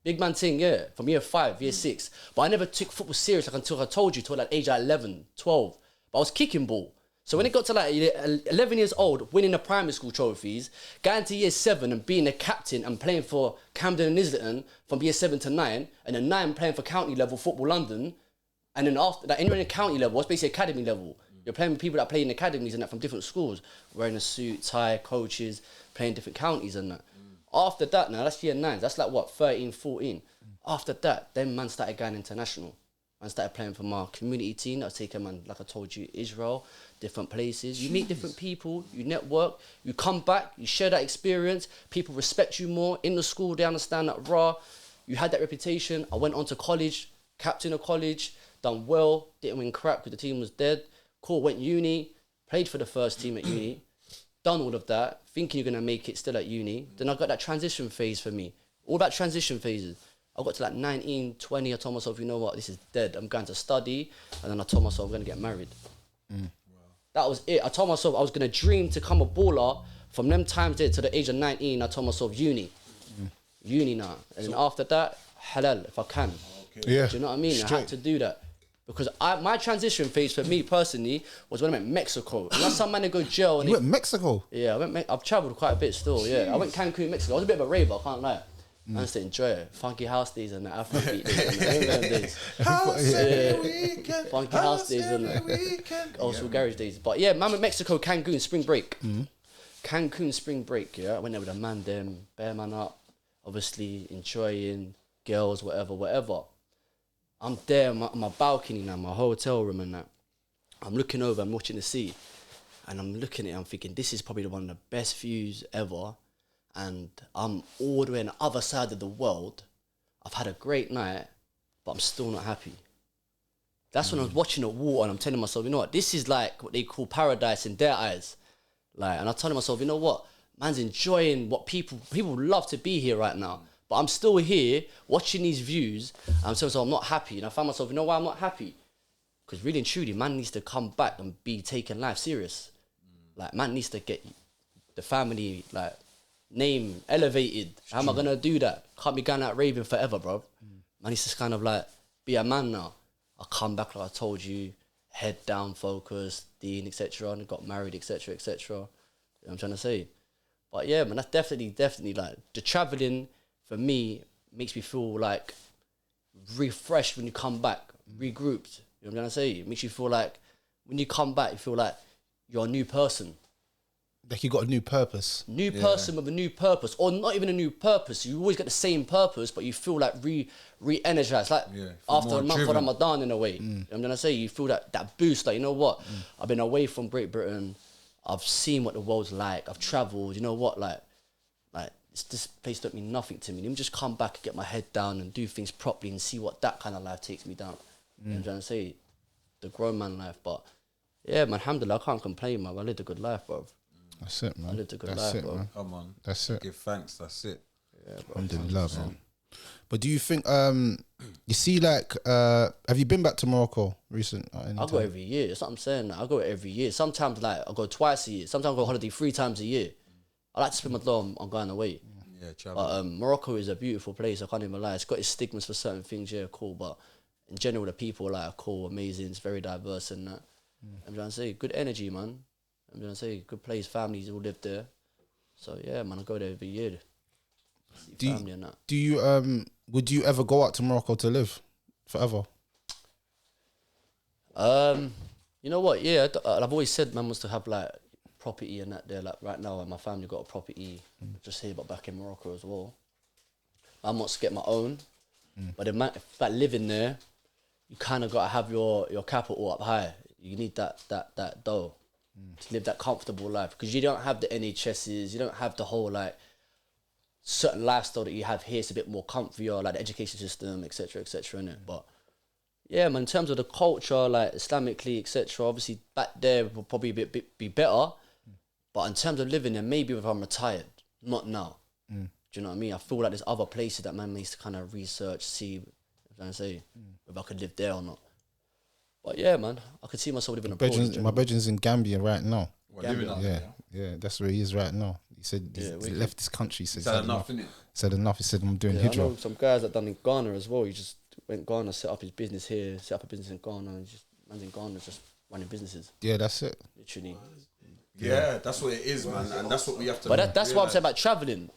Big man thing, yeah, from year 5, year 6. But I never took football serious like until I told you, till like age 11, 12. But I was kicking ball. So when it got to like 11 years old, winning the primary school trophies, going to year 7 and being a captain and playing for Camden and Islington from year 7 to 9, and then 9 playing for county level football London, and then after that, anywhere in the county level, it's basically academy level. You're playing with people that play in academies and that from different schools, wearing a suit, tie, coaches, playing different counties and that. After that now, that's year 9, that's like what, 13, 14. After that, then man started going international. Man started playing for my community team. I was taking man, like I told you, Israel, different places. You meet different people, you network, you come back, you share that experience, people respect you more. In the school, they understand that raw. You had that reputation. I went on to college, captain of college, done well, didn't win crap because the team was dead. Cool, went uni, played for the first team at uni, done all of that, thinking you're going to make it still at uni. Then I got that transition phase for me. All about transition phases. I got to like 19, 20, I told myself, you know what, this is dead. I'm going to study. And then I told myself I'm going to get married. That was it. I told myself I was going to dream to become a baller. From them times there to the age of 19, I told myself uni. Uni now. And then after that, halal, if I can. Yeah. Do you know what I mean? I had to do that. Because my transition phase for me personally was when I went Mexico. And that's some man that go jail. And You went Mexico? yeah, I've travelled quite a bit still, yeah. I went Cancun, Mexico. I was a bit of a raver, I can't lie. I used to enjoy it. Funky house days and the Afrobeat days. Remember them days? Funky house days and the old school garage days. But yeah, man went Mexico, Cancun, spring break. Cancun, spring break, yeah. I went there with a man, them, bear man up, obviously enjoying, girls, whatever. I'm there on my balcony now, my hotel room and that. I'm looking over, I'm watching the sea. And I'm looking at it, I'm thinking, this is probably one of the best views ever. And I'm all the way on the other side of the world. I've had a great night, but I'm still not happy. That's when I was watching the water and I'm telling myself, you know what, this is like what they call paradise in their eyes. Like, and I'm telling myself, you know what, man's enjoying what people love to be here right now. But I'm still here watching these views. And I'm saying, so I'm not happy. And I found myself, you know why I'm not happy? Because really and truly, man needs to come back and be taking life serious. Like, man needs to get the family, like, name elevated. How am I going to do that? Can't be going out raving forever, bro. Man needs to kind of, like, be a man now. I come back, like I told you, head down, focus, Dean, etc. And got married, etc., etc. You know what I'm trying to say? But yeah, man, that's definitely, like, the travelling, for me, makes me feel like refreshed when you come back, regrouped. You know what I'm trying to say? It makes you feel like when you come back, you feel like you're a new person. Like you got a new purpose. New person with a new purpose, or not even a new purpose. You always get the same purpose, but you feel like re-energized, like after a month of Ramadan in a way. You know what I'm trying to say? You feel that boost, like, you know what? I've been away from Great Britain. I've seen what the world's like. I've travelled. You know what? Like this place don't mean nothing to me. Let me just come back and get my head down and do things properly and see what that kind of life takes me down. You know what I'm trying to say? The grown man life. But yeah, man, alhamdulillah, I can't complain, man. I lived a good life, bro. That's it, man. I lived a good That's life, it, bro. man. Come on. That's it. Give thanks, that's it. Yeah, bro. Alhamdulillah, man. But do you think, you see, like, have you been back to Morocco recent? I go every year. That's what I'm saying. I go every year. Sometimes, like, I go twice a year. Sometimes I go on holiday 3 times a year. I like to spend my time on going away. Yeah, travel. But Morocco is a beautiful place. I can't even lie. It's got its stigmas for certain things. Yeah, cool. But in general, the people are cool, amazing. It's very diverse and that. I'm trying to say, good energy, man. I'm trying to say, good place. Families all live there. So yeah, man, I go there every year. See family and that. Do you would you ever go out to Morocco to live forever? You know what? Yeah, I've always said man wants to have like property and that there. Like right now, my family got a property just here, but back in Morocco as well. I want to get my own, but if like living there, you kind of got to have your capital up high. You need that dough to live that comfortable life, because you don't have the NHSs, you don't have the whole like certain lifestyle that you have here. It's a bit more comfier, like the education system, etc., innit? But yeah, man, in terms of the culture, like Islamically, etc., obviously back there will probably be better. But in terms of living there, maybe if I'm retired, not now. Do you know what I mean? I feel like there's other places that man needs to kind of research, see, I'm trying to say, if I could live there or not. But yeah, man, I could see myself living abroad. My bedroom's in Gambia right now. Living out there. Yeah, that's where he is right now. He said he left this country. He said, Is that enough, innit? Said enough. He said, I'm doing I hijrah. know some guys that done in Ghana as well. He just went Ghana, set up his business here, set up a business in Ghana, and just man's in Ghana just running businesses. Yeah, that's it. Literally. Yeah, that's what it is, man, and that's what we have to. But that's what I'm saying about traveling.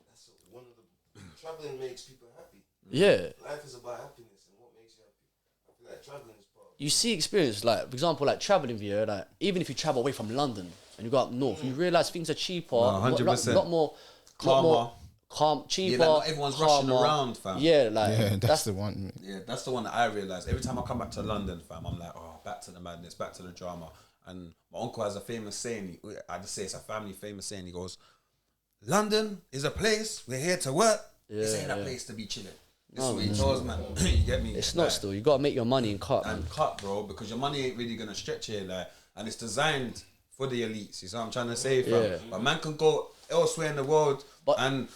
That's one of the traveling makes people happy. Yeah. Life is about happiness and what makes you happy. I feel like traveling is part of You see experience, like for example, like traveling here, like even if you travel away from London and you go up north, you realise things are cheaper, a 100%. lot more calm, cheaper. Yeah, like not everyone's rushing calmer. around, fam. Yeah, like Yeah, that's the one. Yeah, that's the one that I realised. Every time I come back to London, fam, I'm like, oh, back to the madness, back to the drama. And my uncle has a famous saying, I just say it's a family famous saying, he goes, London is a place, we're here to work, this ain't a place to be chilling. This is what he tells, man. You get me? It's not still. You gotta make your money and cut. And cut, bro, because your money ain't really gonna stretch here, like, and it's designed for the elites. You see what I'm trying to say, fam? Yeah. But man can go elsewhere in the world, and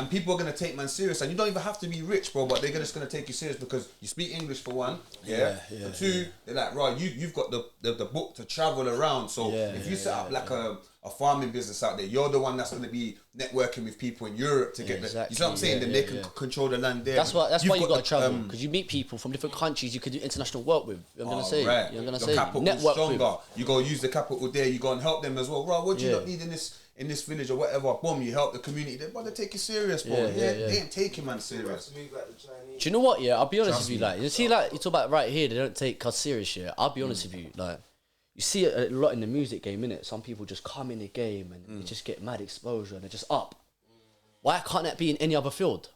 people are gonna take man serious, and you don't even have to be rich, bro. But they're just gonna take you serious because you speak English for one, for two, they're like, right, you've got the book to travel around. So if you set up like a farming business out there, you're the one that's gonna be networking with people in Europe to get the. You see what I'm saying? Then they can control the land there. That's why you gotta travel, because you meet people from different countries. You could do international work with. I'm gonna say, right. you're gonna the say, capital's network stronger. with. You go use the capital there. You go and help them as well. Right, what do you not need in this village or whatever? Boom, you help the community. They take you serious, bro. They ain't taking man serious. to move like the Chinese. Do you know what? Yeah, I'll be honest with you. Like, you see, like you talk about right here, they don't take us serious. Yeah, I'll be honest with you. Like, you see it a lot in the music game, innit? Some people just come in the game and they just get mad exposure and they're just up. Why can't that be in any other field?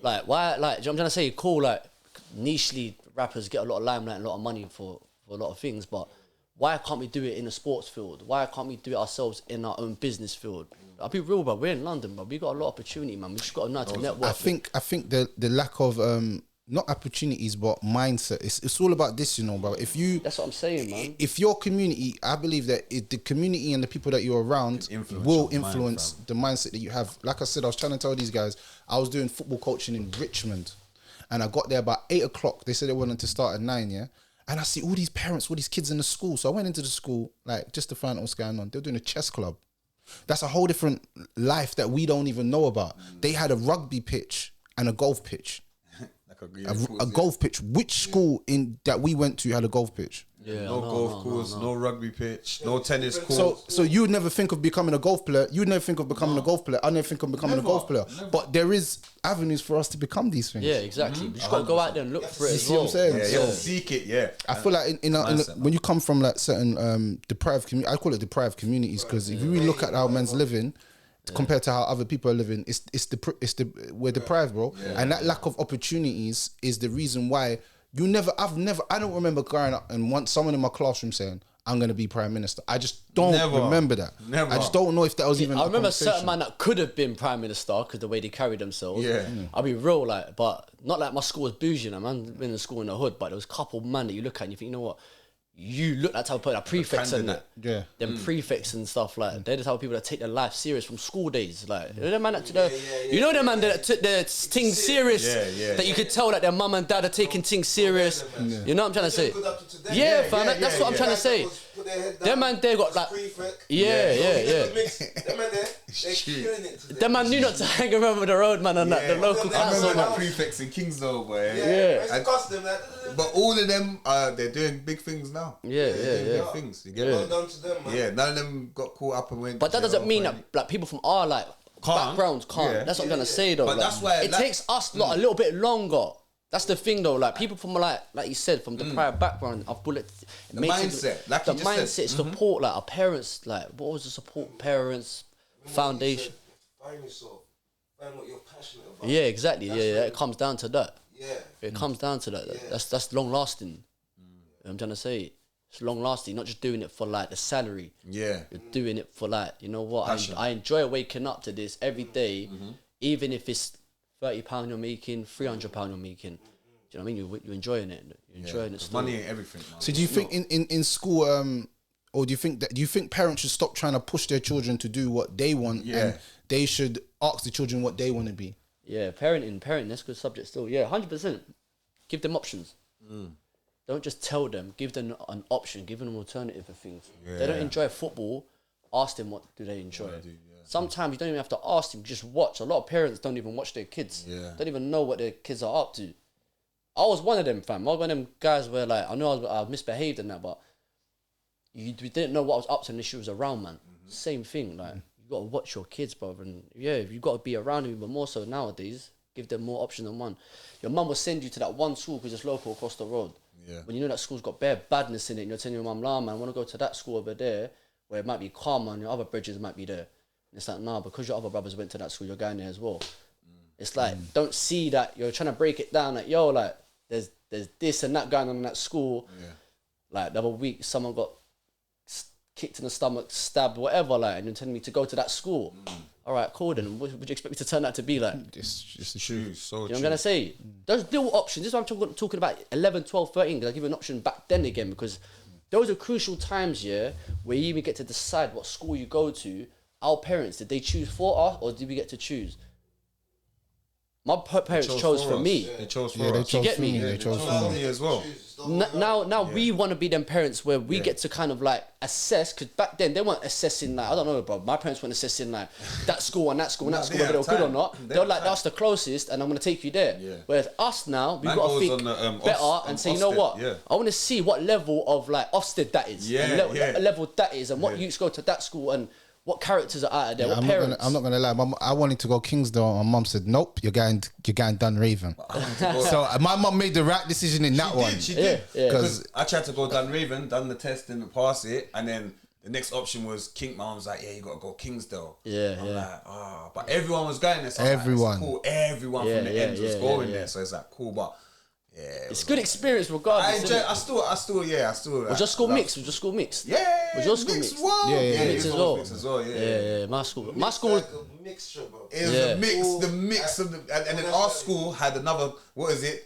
Like, why? Like, I'm trying to say, cool. Like, nichely rappers get a lot of limelight and a lot of money for a lot of things, but why can't we do it in the sports field? Why can't we do it ourselves in our own business field? I'll be real, bro. We're in London, but we got a lot of opportunity, man. We just got to know how to network. I think the lack of not opportunities but mindset. It's all about this, you know, bro. That's what I'm saying, man. If your community, I believe that the community and the people that you're around will influence the mindset that you have. Like I said, I was trying to tell these guys, I was doing football coaching in Richmond, and I got there about 8 o'clock. They said they wanted to start at 9, yeah. And I see all these parents, all these kids in the school. So I went into the school, like, just to find out what's going on. They're doing a chess club. That's a whole different life that we don't even know about. They had a rugby pitch and a golf pitch. A golf pitch. Which school that we went to had a golf pitch? Yeah, No golf course, no rugby pitch, no tennis court. So you would never think of becoming a golf player. You would never think of becoming a golf player. I never think of becoming a golf player. But there is avenues for us to become these things. Yeah, exactly. You just got to go out there and look for it as see what well. I'm saying? Yeah, you have to seek it, yeah. I feel like when you come from like certain deprived communities, I call it deprived communities, because if you really look at how men's living compared to how other people are living, we're deprived, bro. And that lack of opportunities is the reason why I don't remember growing up and want someone in my classroom saying, I'm going to be prime minister. I just don't remember that. I just don't know if that was even I a remember conversation. certain man that could have been prime minister because the way they carried themselves. Yeah. I'll be real, like, but not like my school was bougie, you know, man. Been in school in the hood, but there was a couple man that you look at and you think, you know what? You look that type of person, like prefects and that. Yeah. Them prefects and stuff, like, they're the type of people that take their life serious from school days. Like, you know the man that you know the man that took their things serious, that you could tell that their mum and dad are taking things serious. You know what I'm trying to say? Yeah, fam, that's what I'm trying to say. Them man there got like, yeah. Them man there, they're killing it today. Them man knew not to hang around with the road man and that, the local I council remember man. the prefects in Kingsdale, boy. It's custom, like, But all of them, they're doing big things now. Yeah. Big things. You get well it? done to them, man. Yeah, none of them got caught up and went. But that to doesn't jail mean for that like people from our like Can't. backgrounds can't. Yeah. That's what I'm gonna say though. But like, that's why, it like- takes us lot a little bit longer. That's the thing though. Like people from like you said from the prior background of bullets. The mindset, like the you just said. mindset, support. Like our parents. Like what was the support? Parents, foundation. Find yourself. Find what you're passionate about. Yeah, exactly. Yeah, it comes down to that. Yeah. It comes down to that. That's long lasting. I'm trying to say it's long lasting. Not just doing it for like the salary. Yeah. You're doing it for like, you know what? Passion. I enjoy waking up to this every day, even if it's £30 you're making, £300 you're making. Do you know what I mean? You're enjoying it. You're enjoying it. Still. Money ain't everything, man. So do you think in school, or do you think parents should stop trying to push their children to do what they want, and they should ask the children what they want to be? Yeah, parenting, that's a good subject still. Yeah, 100%. Give them options. Don't just tell them. Give them an option. Give them an alternative for things. They don't enjoy football. Ask them what do they enjoy. Sometimes you don't even have to ask them. Just watch. A lot of parents don't even watch their kids. Don't even know what their kids are up to. I was one of them, fam. I was one of them guys where like I know I misbehaved and that, but we didn't know what I was up to unless she was around, man. Same thing. Like you gotta watch your kids, brother. And yeah, you gotta be around them, but more so nowadays. Give them more options than one. Your mum will send you to that one school because it's local across the road. When you know that school's got bare badness in it, and you're telling your mum, "Nah, man, I want to go to that school over there where it might be calmer and your other bridges might be there." And it's like, nah, because your other brothers went to that school, you're going there as well. It's like, don't see that you're trying to break it down. Like, yo, like, there's this and that going on in that school. Like, the other week, someone got kicked in the stomach, stabbed, whatever, like, and you're telling me to go to that school. All right, cool, then what would you expect me to turn that to be like? It's just the True, truth. so You know what I'm going to say? Those little options, this is what I'm talking about 11, 12, 13, because I give you an option back then again, because those are crucial times, where you even get to decide what school you go to. Our parents, did they choose for us, or did we get to choose? My parents chose for me. They chose for Yeah, they us. chose get for me? me. Yeah, They chose for me. me as well. Now we want to be them parents where we get to kind of like assess, because back then they weren't assessing like, I don't know, bro, my parents weren't assessing like that school and that school and that school, they whether they were had good or time. not. They They were had like, time. that's the closest and I'm going to take you there. Whereas us now, we've Man got to goes think on the, better Ost- and say, you know Ofsted, what, yeah. I want to see what level of like Ofsted that is, Yeah, and yeah. level that is, and what youths go to that school and what characters are out of there, what I'm parents. not gonna lie. I wanted to go Kingsdale. My mum said, "Nope, you're going Dunraven." So my mum made the right decision in that one. She did. Because I tried to go Dunraven, done the test, didn't pass it, and then the next option was King. My mum was like, "Yeah, you gotta go Kingsdale." I'm like, but everyone was going there. So Everyone. I'm like, it's cool. Everyone from the ends was going there, so it's like cool. But yeah, It's good experience regardless. I innit? still. Was your school mixed? Was your school mixed? Yeah, Was your school mixed? as well. Yeah, mixed as it was well. mixed as well. Yeah. My school was Like a mixture, bro. It was Yeah. the mix of the, and then our school had another. What is it?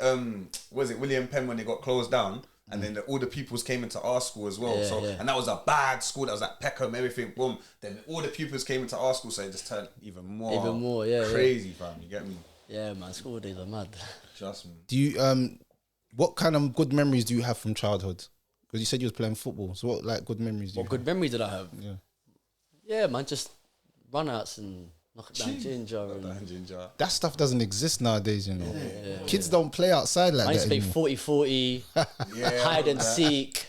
William Penn when they got closed down, and then all the pupils came into our school as well. And that was a bad school. That was like Peckham, everything. Boom. Then all the pupils came into our school, so it just turned even more, crazy, fam. You get me? Yeah, man, school days are mad. Trust me. do you what kind of good memories do you have from childhood? Because you said you was playing football. So what like good memories do you What good memories did I have? Yeah. Yeah, man, just run-outs and knock it down ginger. And Ginger. That stuff doesn't exist nowadays, you know. Kids don't play outside like I used that to play anymore. 40-40, hide and seek.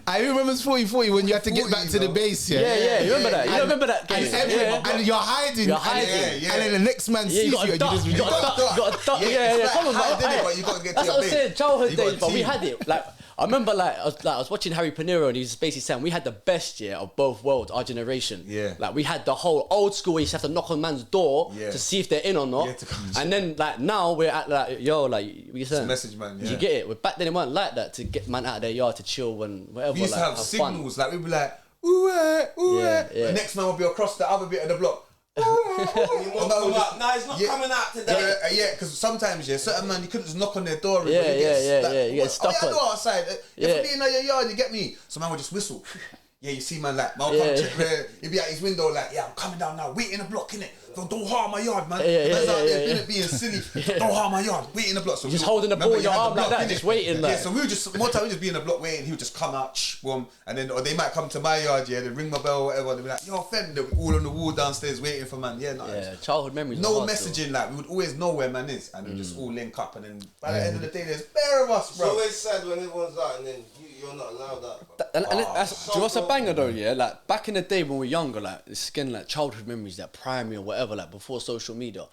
I remember 40-40 when you had to get back to the base, Yeah, you remember that? You don't remember that And, game? and you're hiding. You're hiding. And then the next man Yeah, sees you you got a and duck. you You just got a duck. You got a duck. Yeah, it's like come on, hide, man. innit? But you gotta get to That's your what I'm base. saying. Childhood You got a days, but we team. had it. Like I remember, I was watching Harry Pinero, and he was basically saying we had the best year of both worlds, our generation. Yeah. Like we had the whole old school. Where you used to have to knock on man's door Yeah. to see if they're in or not. Yeah, to come And then like now we're at like we saying message man, You yeah. get it? But back then it weren't like that to get man out of their yard to chill and whatever. We used to like, have fun. signals, like we'd be like, ooh, ooh, Yeah. The next man would be across the other bit of the block. You won't come out. Nah, he's not coming out today. Yeah, because sometimes, certain man, you couldn't just knock on their door. Yeah, you you get stuck I on. go outside. Yeah. If you in your yard, you get me. So man would just whistle. Yeah, you see man like, man will Yeah. come check, he'd be at his window like, yeah, I'm coming down now, wait in the block, innit? Don't harm my yard, man. Yeah, Man's out there, yeah. innit, being silly. Don't harm my yard, wait in the block. So Just we- holding the ball remember, in your you had arm the like that, innit? just waiting, Yeah, like. so we would just, one time we just be in the block waiting, he would just come out, boom, and then, or they might come to my yard, yeah, they ring my bell or whatever, they'd be like, yo, Fen, they'll be all on the wall downstairs waiting for man. Yeah, no. Yeah, childhood memories. No are hard still. messaging, like we would always know where man is, and we just all link up, and then by the end of the day, there's bare of us, It's bro. always sad when everyone's out and then you're not allowed that. And that's, do you know what's a banger though, yeah? Like, back in the day when we were younger, like, it's again, like, childhood memories, like, primary or whatever, like, before social media,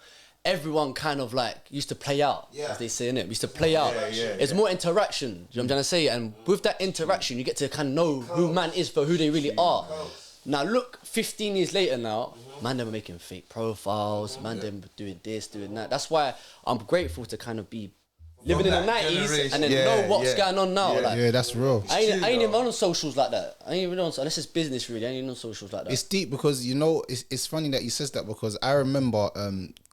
everyone kind of, like, used to play out, as they say, innit? We used to play out. It's more interaction, you know what I'm trying to say? And with that interaction, you get to kind of know who man is for who they really are. Now, look, 15 years later now, man, them are making fake profiles, man, them doing this, doing that. That's why I'm grateful to kind of be living in the that 90s generation. and then Yeah, know what's yeah. going on now. Yeah. Like, Yeah, that's real. I ain't even on socials like that. I ain't even on, unless it's business really. I ain't even on socials like that. It's deep because you know it's funny that you says that because I remember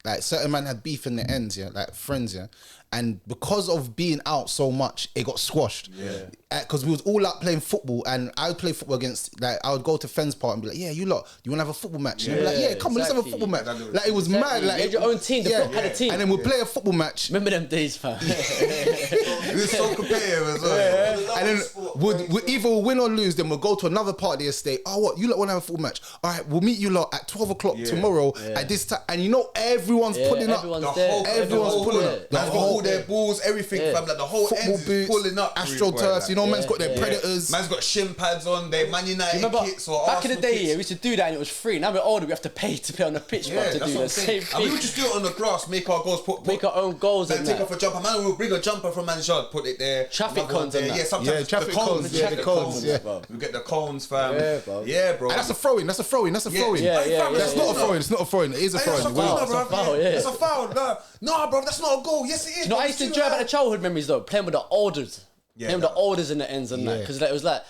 Like certain man had beef in the ends, yeah, like friends, yeah. And because of being out so much, it got squashed. Yeah. Because we was all out playing football, and I would play football against, like, I would go to Fens Park and be like, yeah, you lot, you want to have a football match? And they'd be like, yeah, come on, let's have a football match. Like, it was mad. Like, You had your own team, the block had a team. And then we'd play a football match. Remember them days, fam? It was so competitive as well. And then we'd either win or lose, then we'll go to another part of the estate. Oh, what? You lot want to have a football match? All right, we'll meet you lot at 12 o'clock tomorrow at this time. And you know, everyone's pulling up. Everyone's there. Everyone's pulling up. Man's got all their balls, everything, fam. Like the whole Football ends is boots, pulling up. AstroTurfs, you know, man's got their Predators. Man's got shin pads on, their Man United Remember, kits or back in the Arsenal day, kits. yeah, we used to do that and it was free. Now we're older, we have to pay to play on the pitch, Yeah, bro, to that's do what the I'm saying. same And we thing. would just do it on the grass, make our goals, Make our own goals then and take that. off a jumper. Man will bring a jumper from man's yard, put it there. Traffic Another one cones and there. that. Yeah, sometimes Yeah, traffic the cones. cones, We yeah, get the cones, yeah. bro. We get the cones, fam. Yeah, bro. Yeah, bro. And that's a throw-in, that's a throw-in, that's a throw-in. Yeah, yeah, That's yeah, not a throw-in, it's not a throw-in, it is a Hey, throw-in. that's a We're foul, not- bro. That's a foul, yeah. That's a foul. No, bro, that's not a goal. Yes, it is. No, bro. I used to You enjoy see about the childhood memories though, playing with the olders. Yeah, Playing with the that- olders in the ends and that. Yeah. Because like, it was like,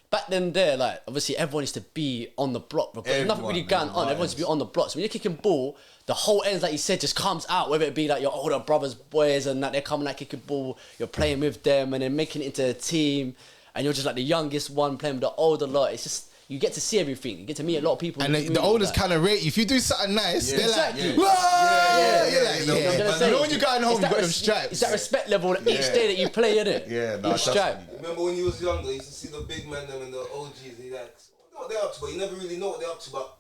back then there, like, obviously everyone used to be on the block. Because there's nothing Everyone, really going man, on. Everyone used to be on the block. So when you're kicking ball, the whole ends, like you said, just comes out. Whether it be like your older brothers, boys, and that they're coming out kicking ball, you're playing with them and then making it into a team. And you're just like the youngest one playing with the older lot. It's just, you get to see everything. You get to meet a lot of people. And in the olders like. kind of rate you. If you do something nice, they're Exactly. like, "Whoa!" Yeah, You're like, you know, yeah. I'm gonna say, You know when you're going home, it's you that got them res- stripes. It's that respect level each Yeah. day that you play, innit? Yeah, nah, Each stripe. trust me. Remember when you was younger, you used to see the big men them and the OGs, and you like, I know what they're up to, but you never really know what they're up to. But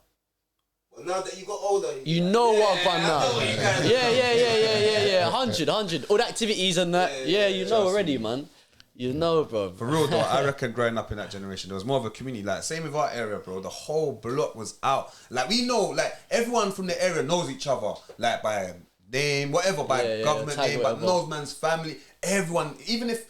now that you got older, You like, know yeah, what I'm I know now. what you guys are Yeah. 100. All the activities and that. Yeah, you know already, man. You know, bro. For real though, I reckon growing up in that generation, there was more of a community. Like, same with our area, bro. The whole block was out. Like, we know, like, everyone from the area knows each other. Like, by name, whatever, by Yeah, government tag, name, but whatever. knows man's family. Everyone, even if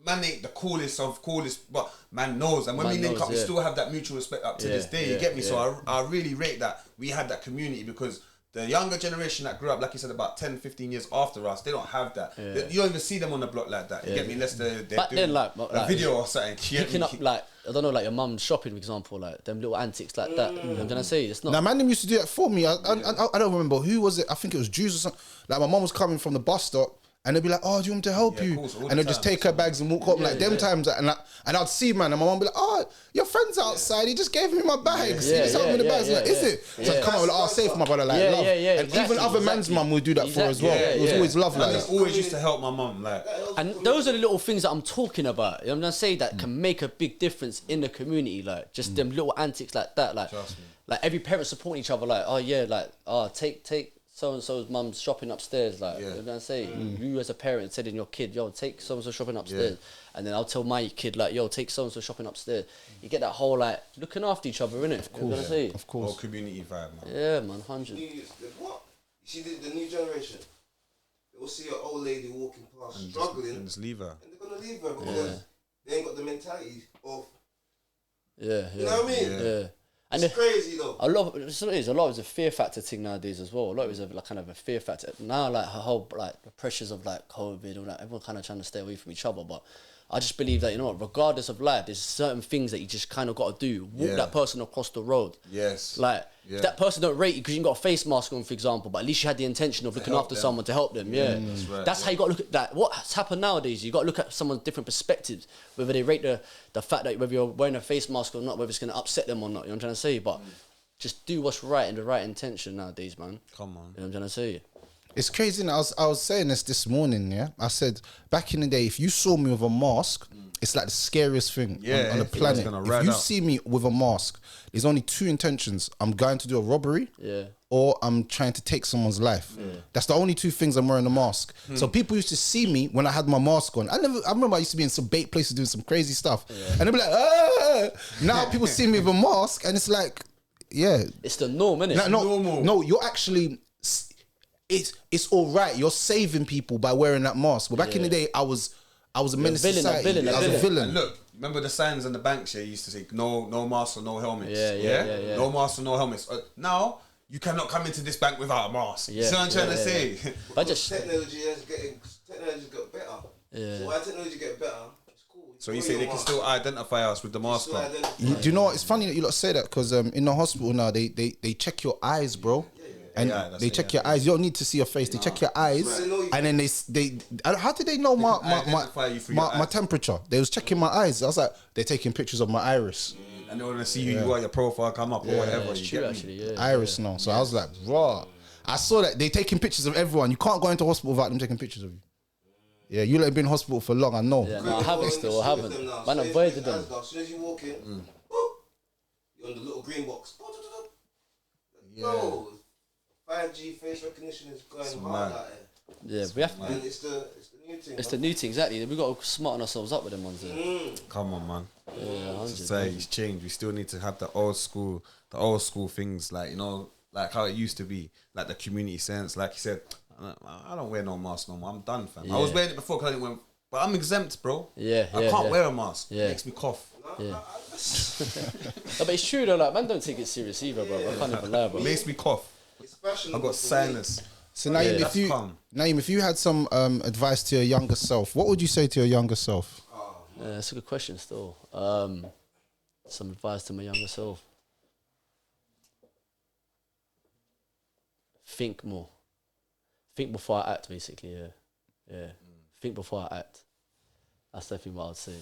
man ain't the coolest of coolest, but man knows. And when Man we link knows, up, we yeah. still have that mutual respect up to Yeah, this day. You yeah, get me? yeah. So I really rate that we had that community, because the younger generation that grew up, like you said, about 10, 15 years after us, they don't have that. You don't even see them on the block like that. You get me? Unless they're Back doing then, like, a video or something. You get Picking me? up, like, I don't know, like your mum's shopping, for example, like them little antics like that. You know what I'm trying to say? It's not. Now, man, them used to do that for me. I don't remember who was it. I think it was Jews or something. Like, my mum was coming from the bus stop, and they'd be like, "Oh, do you want me to help Yeah, you?" of course, all And the they'd just time. take her bags and walk home. Like them times, and I'd see man, and my mum be like, "Oh, your friend's outside. He just gave me my bags. He Yeah, just helped me with the yeah, bags." yeah, Like, is yeah. it? So I'd come out with, "Oh, safe, my brother." Like, Yeah, love. yeah, yeah, And exactly, even other man's exactly. mum would do that for as well. Exactly, It was yeah, always love like I that. just always used to help my mum. Like, And those are the little things that I'm talking about. You know what I'm gonna say that can make a big difference in the community. Like just them little antics like that. Like, Trust me. like every parent supporting each other. Like, oh yeah, like take so and so's mum's shopping upstairs. Like, you know what I'm gonna say. You as a parent telling your kid, yo, take so and so shopping upstairs. And then I'll tell my kid like, yo, take so and so shopping upstairs. You get that whole like looking after each other, innit? Of course. Of whole course. community vibe, man. Yeah, man, 100. What? You see the new generation? They will see an old lady walking past, And struggling, just leave her. and they're gonna leave her because they ain't got the mentality of, Yeah, you know what I mean? yeah. And It's crazy though. a lot of it's what it is. A lot of it's a fear factor thing nowadays as well. A lot of it's like kind of a fear factor now. Like her whole like the pressures of like COVID or like everyone kind of trying to stay away from each other. But I just believe that, you know what, regardless of life, there's certain things that you just kind of got to do. Walk Yeah. that person across the road. Yes. Like Yeah. if that person don't rate you because you got a face mask on, for example, but at least you had the intention of looking help after them. someone to help them. Yeah, that's right, That's how you got to look at that. What's happened nowadays? You got to look at someone's different perspectives, whether they rate the fact that whether you're wearing a face mask or not, whether it's going to upset them or not. You know what I'm trying to say? But just do what's right in the right intention nowadays, man. Come on. You know what I'm trying to say? It's crazy. I was saying this morning. Yeah, I said back in the day, if you saw me with a mask, it's like the scariest thing Yeah, on the it's planet. gonna If ride you out. see me with a mask, there's only two intentions: I'm going to do a robbery, Yeah. or I'm trying to take someone's life. That's the only two things I'm wearing a mask. So people used to see me when I had my mask on. I remember I used to be in some bait places doing some crazy stuff, and they'd be like, "Ah!" Now people see me with a mask, and it's like, yeah, It's the norm, innit? no, you're actually. It's all right. You're saving people by wearing that mask. But back in the day, I was a menace to villain, a society. villain, a I was a villain. villain. And look, remember the signs on the banks here used to say no mask or no helmets. Yeah. No mask or no helmets. Now you cannot come into this bank without a mask. Yeah, See what I'm trying to yeah, say? But just Technology got better. Yeah. So why technology get better? It's cool. So you say they can still identify us with the mask on? Do you know what? It's funny that you lot say that because in the hospital now they check your eyes, bro. And AI, that's they check AI. your eyes. You don't need to see your face. They check your eyes, right. and then they. How did they know can identify you through your my eyes. temperature? They was checking my eyes. I was like, they're taking pictures of my iris. And they want to see who you are, your profile come up or whatever. It's You true, get me? actually. Yeah. Iris now. So I was like, raw. I saw that they taking pictures of everyone. You can't go into hospital without them taking pictures of you. Yeah, you like been in hospital for long. I know. Yeah, no, I haven't still. I haven't. Man, avoided them. As soon as you walk in, you're on the little green box. Bro, 5G face recognition is going hard out here. Yeah, we have to. And it's the new thing. It's the new thing, exactly. We got to smarten ourselves up with them ones. Come on, man. Yeah, 100. Society's changed. We still need to have the old school things, like, you know, like how it used to be, like the community sense. Like you said, I don't wear no mask no more. I'm done, fam. I was wearing it before because I didn't wear, but I'm exempt, bro. Yeah, I yeah, can't yeah. wear a mask. Yeah. It makes me cough. Yeah. No, but it's true though. Like, man, don't take it serious either, bro. I can't even lie, bro. It makes me cough. It's fashionable. I've got sinus. So Naeem, that's calm. if you had some advice to your younger self, what would you say to your younger self? Yeah, that's a good question still. Some advice to my younger self. Think more. Think before I act, basically, yeah. Think before I act. That's definitely what I'd say.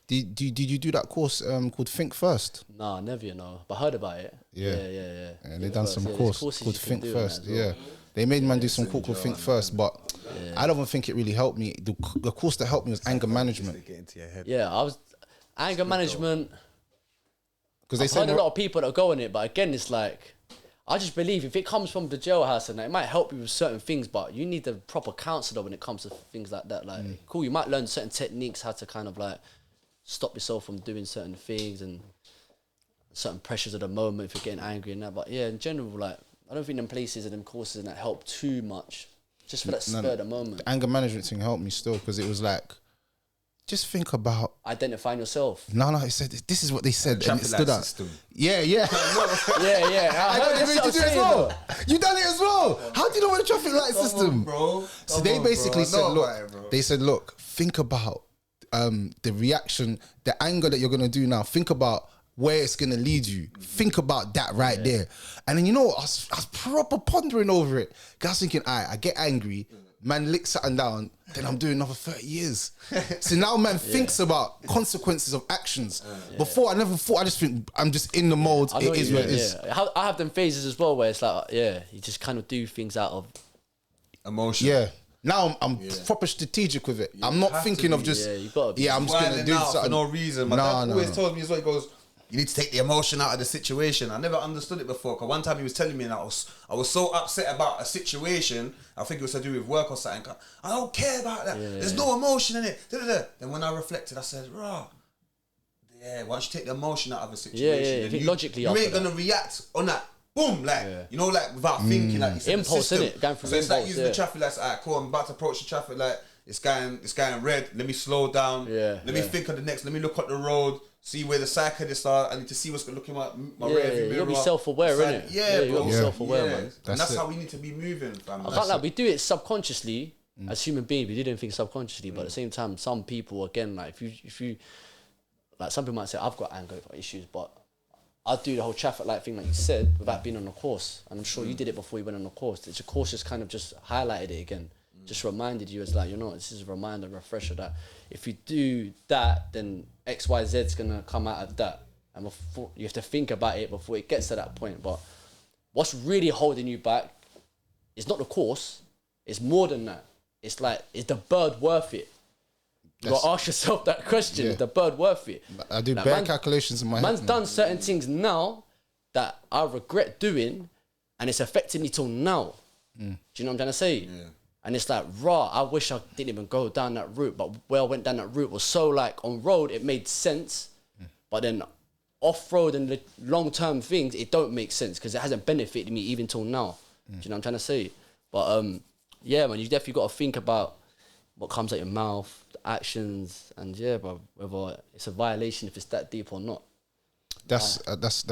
Did you do that course called Think First? Nah, never, But I heard about it. Yeah. Yeah. And they done some There's course courses called you can Think do on First. that as well. Yeah. They made man do some course called Think First, but I don't think it really helped me. The course that helped me was anger management. Get into your head. Yeah, I was... Anger management... Because they I've heard said a lot of people that go in it, but again, it's like... I just believe if it comes from the jailhouse and that, it might help you with certain things, but you need the proper counsellor when it comes to things like that. Like, cool, you might learn certain techniques, how to kind of like stop yourself from doing certain things and certain pressures of the moment if you're getting angry and that. But yeah, in general, like, I don't think them places and them courses and that help too much. Just for that spur of the moment. the anger management thing helped me still because it was like, just think about. Identifying yourself. No, it said this is what they said, and it Traffic stood light out. system. Yeah. Yeah. I got that's you what to I'm do it as saying, well. though. You done it as well. How do you know what a traffic light system? bro. So they basically said, look, bro. they said, look, think about the reaction, the anger that you're gonna do now. Think about where it's gonna lead you. Think about that right there. And then I was proper pondering over it. Cause I was thinking, I get angry, man licks something down, then I'm doing another 30 years. So now man thinks about consequences of actions. Before I never thought, I just think I'm just in the mode, I know it is you what it mean, is. yeah. I have them phases as well where it's like, you just kind of do things out of... Emotion. Yeah. Now I'm proper strategic with it. I'm not have to thinking of be. just, Yeah, you gotta be. I'm just gonna Wilding do out something. for no reason. My dad No. always told me as well. He goes, "You need to take the emotion out of the situation." I never understood it before. Cause one time he was telling me, and I was so upset about a situation. I think it was to do with work or something. I don't care about that. There's no emotion in it. Then when I reflected, I said, "Rah, why don't you take the emotion out of a situation? Yeah. And Think logically you after ain't gonna react on that." Boom, like like without thinking, like you said, Impulse, the system. innit? Going through So it's like impulse, using the traffic lights. Alright, cool. I'm about to approach the traffic light. It's going red. Let me slow down. Let me think of the next. Let me look at the road. See where the cyclists are. I need to see what's looking at my rear view mirror. You'll be self-aware, Side- innit? Yeah, You bro. gotta be self-aware, man. And That's that's it. how we need to be moving, fam. I can't lie, we do it subconsciously as human beings. We do them things subconsciously, but at the same time, some people, again, like if you, like some people might say, I've got anger issues, but I do the whole traffic light thing, like you said, without being on the course. And I'm sure you did it before you went on the course. The course just kind of just highlighted it again, just reminded you as like, this is a reminder, refresher that if you do that, then X, Y, Z is gonna come out of that. And before, you have to think about it before it gets to that point. But what's really holding you back is not the course, it's more than that. It's like, is the bird worth it? You gotta ask yourself that question, is the bird worth it? I do Like, bare man- calculations in my Man's head. done certain things now that I regret doing, and it's affected me till now. Do you know what I'm trying to say? Yeah. And it's like, I wish I didn't even go down that route, but where I went down that route was so like on road, it made sense, but then off-road and the long-term things, it don't make sense because it hasn't benefited me even till now. Do you know what I'm trying to say? But man, you definitely got to think about what comes out your mouth, the actions, and bro, whether it's a violation, if it's that deep or not. That's violence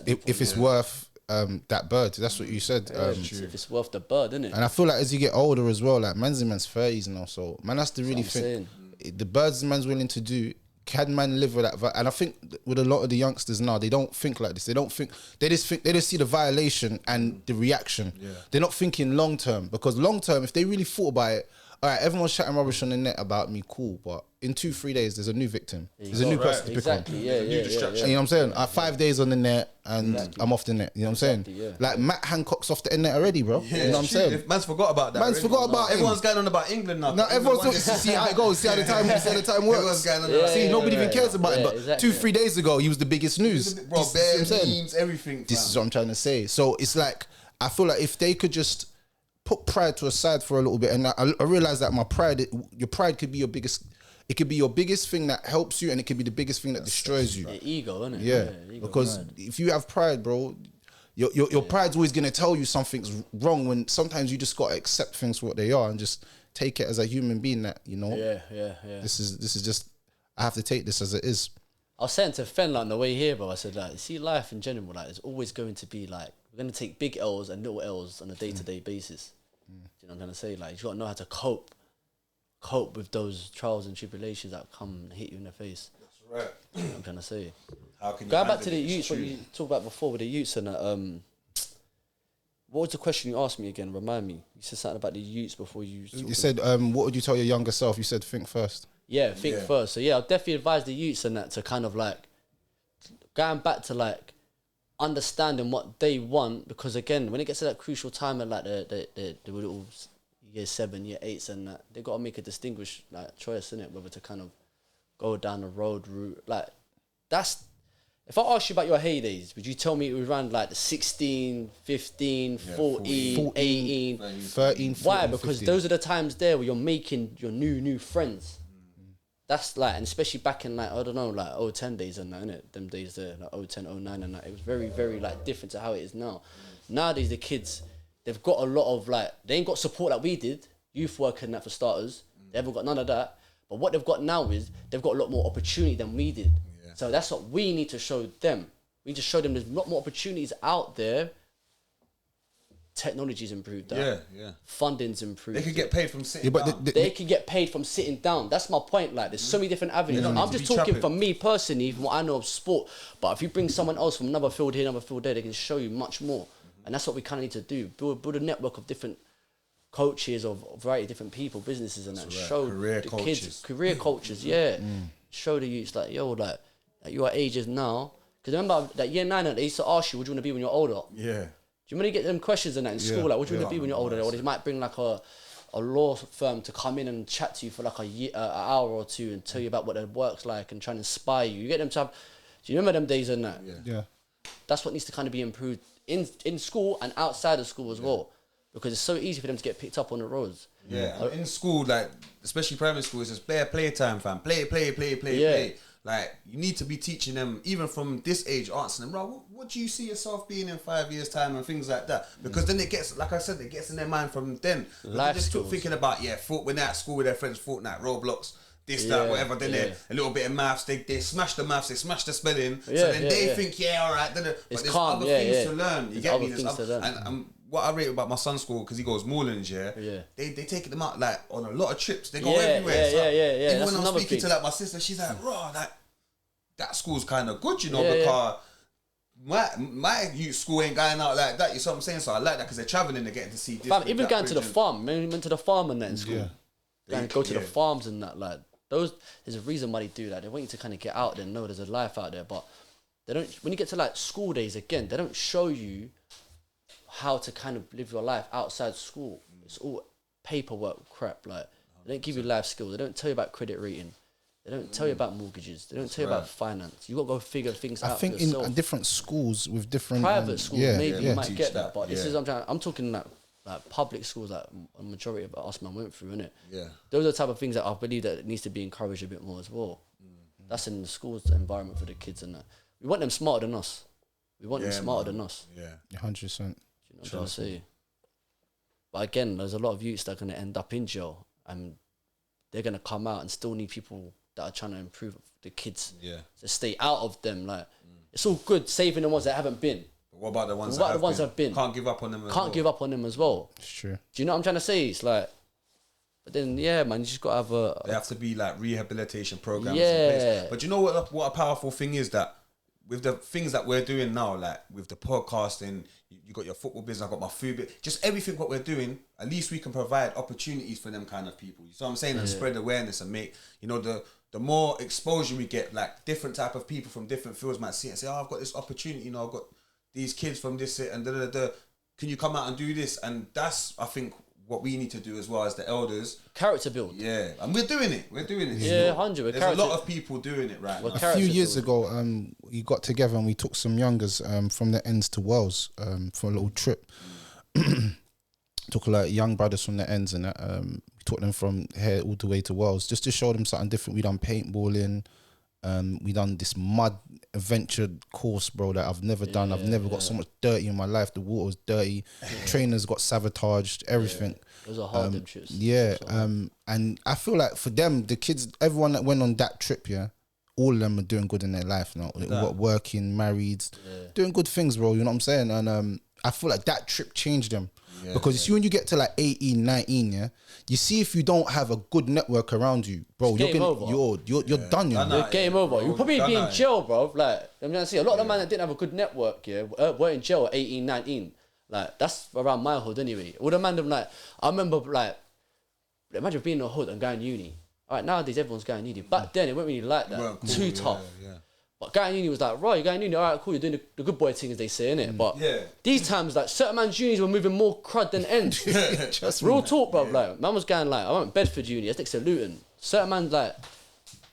if it's worth that bird. That's what you said. If it's worth the bird, isn't it? And I feel like as you get older as well, like man's in man's 30s now, so man has to really what I'm think. The birds man's willing to do, can man live with that? And I think with a lot of the youngsters now, they don't think like this. They just see the violation and the reaction. They're not thinking long term, because long term, if they really thought about it, all right, everyone's chatting rubbish on the net about me, cool, but in 2-3 days, there's a new victim. There's a new person to pick on. Exactly, yeah. And you know what I'm saying? 5 days on the net and I'm off the net. You know what I'm saying? Like Matt Hancock's off the net already, bro. Yeah, you know what I'm saying? Man's forgot about that. Man's forgot about him. Everyone's going on about England now. No, everyone's see how it goes. See how the time works. Everyone's going on about See, nobody even cares about him. But exactly. 2-3 days ago, he was the biggest news. Bro, This is what bare I'm saying. memes, everything. This is what I'm trying to say. So it's like, I feel like if they could just put pride to a side for a little bit, and I realize that your pride could be your biggest. It could be your biggest thing that helps you, and it could be the biggest thing that destroys you. The ego, isn't it? Yeah, ego, because pride. if you have pride, bro, your pride's always gonna tell you something's wrong. When sometimes you just gotta accept things for what they are and just take it as a human being. That Yeah. This is just, I have to take this as it is. I was saying to Fen, like, on the way here, bro, I said, like, see, life in general, like, it's always going to be, like, we're going to take big L's and little L's on a day-to-day basis. Do you know what I'm trying to say? Like, you got to know how to cope with those trials and tribulations that come and hit you in the face. That's right. You know what I'm trying to say? How can you Going back handle to the it? It's youths, what true. you talked about before with the youths and what was the question you asked me again? Remind me. You said something about the youths before you... You said, what would you tell your younger self? You said, think first. Yeah, think first. So yeah, I'll definitely advise the youths and that to kind of like going back to like understanding what they want, because again, when it gets to that crucial time at like the little year 7, year 8s and that, they got to make a distinguished like choice in it, whether to kind of go down the road route. Like that's, if I asked you about your heydays, would you tell me it was around like the 16, 15, 14, 18, 13, 14, why? Because 15. those are the times there where you're making your new friends. That's like, and especially back in like, I don't know, like 010 days and that, innit? Them days there, like 010, 09 and that. It was very, very like different to how it is now. Nowadays, the kids, they've got a lot of like, they ain't got support like we did, youth work and that for starters. They haven't got none of that. But what they've got now is, they've got a lot more opportunity than we did. So that's what we need to show them. We need to show them there's a lot more opportunities out there. Technology's improved that. Yeah. Funding's improved. They could get paid from sitting but down. They can get paid from sitting down. That's my point. Like, there's so many different avenues. don't need I'm to just be talking trapping. for me personally, from what I know of sport. But if you bring someone else from another field here, another field there, they can show you much more. And that's what we kind of need to do. Build a network of different coaches, of a variety of different people, businesses, and that. That's right. Show Career the coaches. kids, career coaches, yeah. Show the youths, like, yo, like your ages now. Because remember that year 9, they used to ask you, what do you want to be when you're older? Yeah. Do you want to get them questions and that in school? Like, what do you want to be when you're older? Or they might bring like a law firm to come in and chat to you for like an hour or two and tell you about what their work's like and try and inspire you. You get them to have, do you remember them days and that? Yeah. That's what needs to kind of be improved in school and outside of school as well. Because it's so easy for them to get picked up on the roads. Yeah. And in school, like, especially primary school, it's just play time, fam. Play. Like, you need to be teaching them, even from this age, asking them, bro, what do you see yourself being in 5 years' time and things like that? Because then it gets, like I said, it gets in their mind from then. Life they just skills. thinking about, when they're at school with their friends, Fortnite, Roblox, this, that, whatever. Then they a little bit of maths, they smash the maths, they smash the spelling. So then they think, all right. But It's there's calm, other things to learn. You There's get other me? things to learn. And what I rate about my son's school, because he goes Moorlands, they take them out like on a lot of trips. They go everywhere. Yeah. Even That's when I'm another speaking thing. to like my sister, she's like, "Bro, like that school's kind of good, you know, Yeah, because my youth school ain't going out like that." You see what I'm saying? So I like that because they're traveling, they're getting to see different. Fam, even going to the farm, man, we went to the farm and that in school. Go to the Yeah. farms and that, like those. There's a reason why they do that. They want you to kind of get out there and know there's a life out there. But they don't. When you get to like school days again, they don't show you how to kind of live your life outside school. It's all paperwork crap. Like they don't give you life skills. They don't tell you about credit rating. They don't tell you about mortgages. They don't tell you about finance. You got to go figure things I out think for yourself. in different schools with different Private schools, maybe you might teach get that, that, but this yeah. is I'm talking like public schools that a majority of us man went through, innit? Yeah. Those are the type of things that I believe that needs to be encouraged a bit more as well. That's in the schools environment for the kids and that. We want them smarter than us. We want them smarter than us. Yeah. 100%. Do you know what I'm trying to say? But again, there's a lot of youths that are going to end up in jail and they're going to come out and still need people that are trying to improve the kids to stay out of them. Like, it's all good saving the ones that haven't been. But what about the ones What that about the ones that have been? Can't give up on them. Can't give up on them as well. It's true. Do you know what I'm trying to say? It's like, But then, yeah, man, you just gotta have They have to be like rehabilitation programs. Yeah. In place. But you know what a powerful thing is that with the things that we're doing now, like with the podcasting, you got your football business, I got my food business, just everything what we're doing, at least we can provide opportunities for them kind of people. You see what I'm saying? And spread awareness and make, you know, the more exposure we get, like different type of people from different fields might see it and say, oh, I've got this opportunity, you know, I've got these kids from this and da. Can you come out and do this? And that's, I think, what we need to do as well as the elders. character build. Yeah, and we're doing it. Yeah, 100. There's a lot of people doing it right now. A few years ago, we got together and we took some youngers from the ends to Wales for a little trip. Took like young brothers from the ends and that. We took them from here all the way to Wales just to show them something different. We done paintballing. We done this mud adventure course, bro, that I've never done. I've never got so much dirty in my life. The water was dirty. Trainers got sabotaged. Everything. Those are hard them shits. Yeah. And I feel like for them, the kids, everyone that went on that trip, yeah, all of them are doing good in their life now. Working, married, doing good things, bro. You know what I'm saying? And I feel like that trip changed them. Because you see, when you get to like 18, 19, yeah, you see if you don't have a good network around you, bro, you're done, you know. You're game over. You'll probably be in jail, bro. Like, I'm gonna say a lot of the man that didn't have a good network, yeah, were in jail at 18, 19. Like, that's around my hood anyway. All the man them, like, I remember, like, imagine being in a hood and going uni. All right, nowadays everyone's going uni. Back then it wasn't really like that. Too tough. Yeah. But going uni was like, right, you're going uni, all right, cool, you're doing the good boy thing, as they say, innit? But these times, like, certain man's unis were moving more crud than ends. Real talk, bro. Like, man was going, like, I went Bedford uni, that's next to Luton. Certain man's like,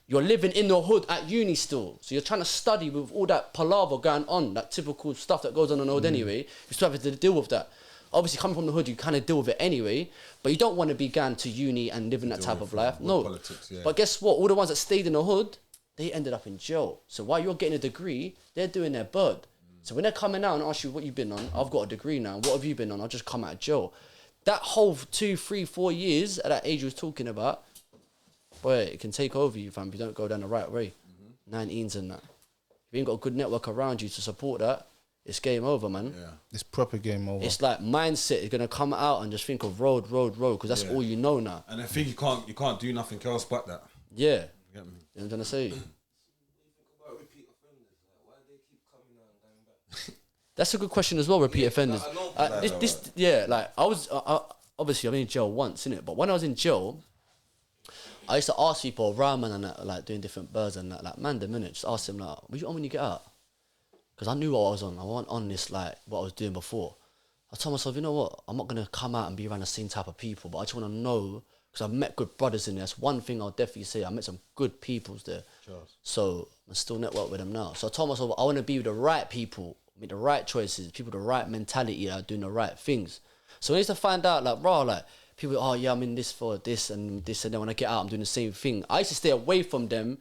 you're living in the hood at uni still. So you're trying to study with all that palaver going on, that typical stuff that goes on the hood anyway. You still have to deal with that. Obviously, coming from the hood, you kind of deal with it anyway. But you don't want to be going to uni and living that type of life. No. Politics, But guess what? All the ones that stayed in the hood, they ended up in jail. So while you're getting a degree, they're doing their bird. So when they're coming out and ask you what you've been on, I've got a degree now. What have you been on? I'll just come out of jail. That whole 2, 3, 4 years at that age you was talking about, boy, it can take over you, fam, if you don't go down the right way. 19s and that. If you ain't got a good network around you to support that, it's game over, man. Yeah. It's proper game over. It's like mindset is gonna come out and just think of road, because that's all you know now. And I think you can't do nothing else but that. Yeah. You know what I'm trying to say? That's a good question as well, repeat offenders. Obviously I'm in jail once, innit? But when I was in jail, I used to ask people around, man, and that, like doing different birds and that, like, man, the minute, just ask them, like, what you on when you get out? Because I knew what I was on. I wasn't on this, like, what I was doing before. I told myself, you know what? I'm not going to come out and be around the same type of people, but I just want to know, because I've met good brothers in there. That's one thing I'll definitely say. I met some good peoples there. Sure. So I still network with them now. So I told myself, I want to be with the right people, make the right choices, people with the right mentality that are doing the right things. So I used to find out, like, bro, like, people, oh yeah, I'm in this for this and this, and then when I get out, I'm doing the same thing. I used to stay away from them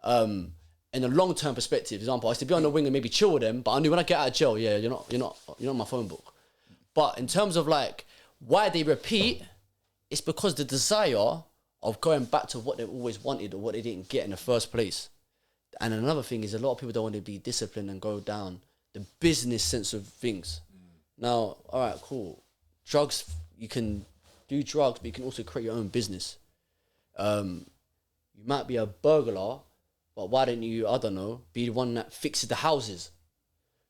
in a long-term perspective. For example, I used to be on the wing and maybe chill with them, but I knew when I get out of jail, yeah, you're not on my phone book. But in terms of like why they repeat, it's because the desire of going back to what they always wanted or what they didn't get in the first place. And another thing is a lot of people don't want to be disciplined and go down the business sense of things. Now, all right, cool. Drugs, you can do drugs, but you can also create your own business. You might be a burglar, but why don't you, I don't know, be the one that fixes the houses?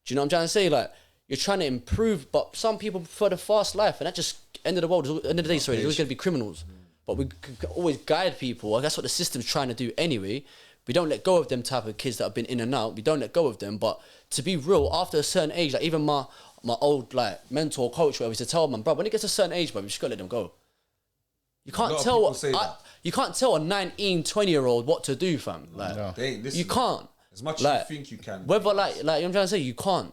Do you know what I'm trying to say? Like, you're trying to improve, but some people prefer the fast life, and that just, end of the world, end of the day, sorry, there's always going to be criminals. But we can always guide people. That's what the system's trying to do anyway. We don't let go of them type of kids that have been in and out. We don't let go of them. But to be real, after a certain age, like even my old like mentor coach, where I used to tell them, bro, when it gets to a certain age, bro, you just gotta let them go. You can't tell a 19, 20-year-old what to do, fam. Like, you can't. As much as you think you can. Whether like you know what I'm trying to say, you can't.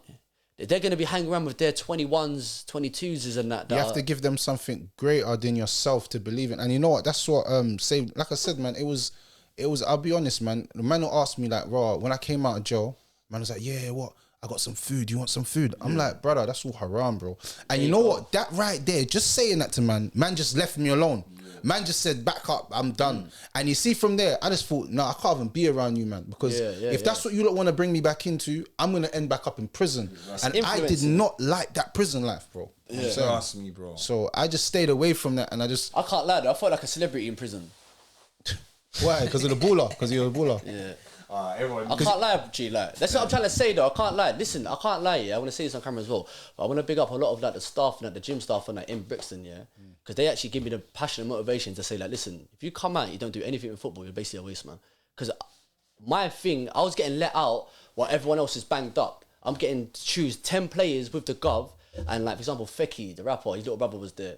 They're going to be hanging around with their 21s, 22s and that. You have to give them something greater than yourself to believe in. And you know what? That's what saved. Like I said, man, it was. I'll be honest, man. The man who asked me, like, raw, when I came out of jail, Man was like, yeah, what? I got some food. You want some food? I'm like, brother, that's all haram, bro. And you know what? That right there, just saying that to man just left me alone. Man just said, back up, I'm done. And you see from there, I just thought, no, I can't even be around you, man. Because if that's what you don't want to bring me back into, I'm going to end back up in prison. And I did not like that prison life, bro. Trust me, bro. So I just stayed away from that, and I can't lie though, I felt like a celebrity in prison. Why? Because of the baller? Because you're a baller? Yeah. Everyone. I can't lie, G. Like that's what I'm trying to say, though. I can't lie. Listen, I can't lie. Yeah, I want to say this on camera as well. But I want to big up a lot of like the staff and like, the gym staff and like in Brixton, yeah, because they actually give me the passion and motivation to say like, listen, if you come out, and you don't do anything in football, you're basically a waste man. Because my thing, I was getting let out while everyone else is banged up. I'm getting to choose 10 players with the gov, and like for example, Fecky, the rapper, his little brother was there.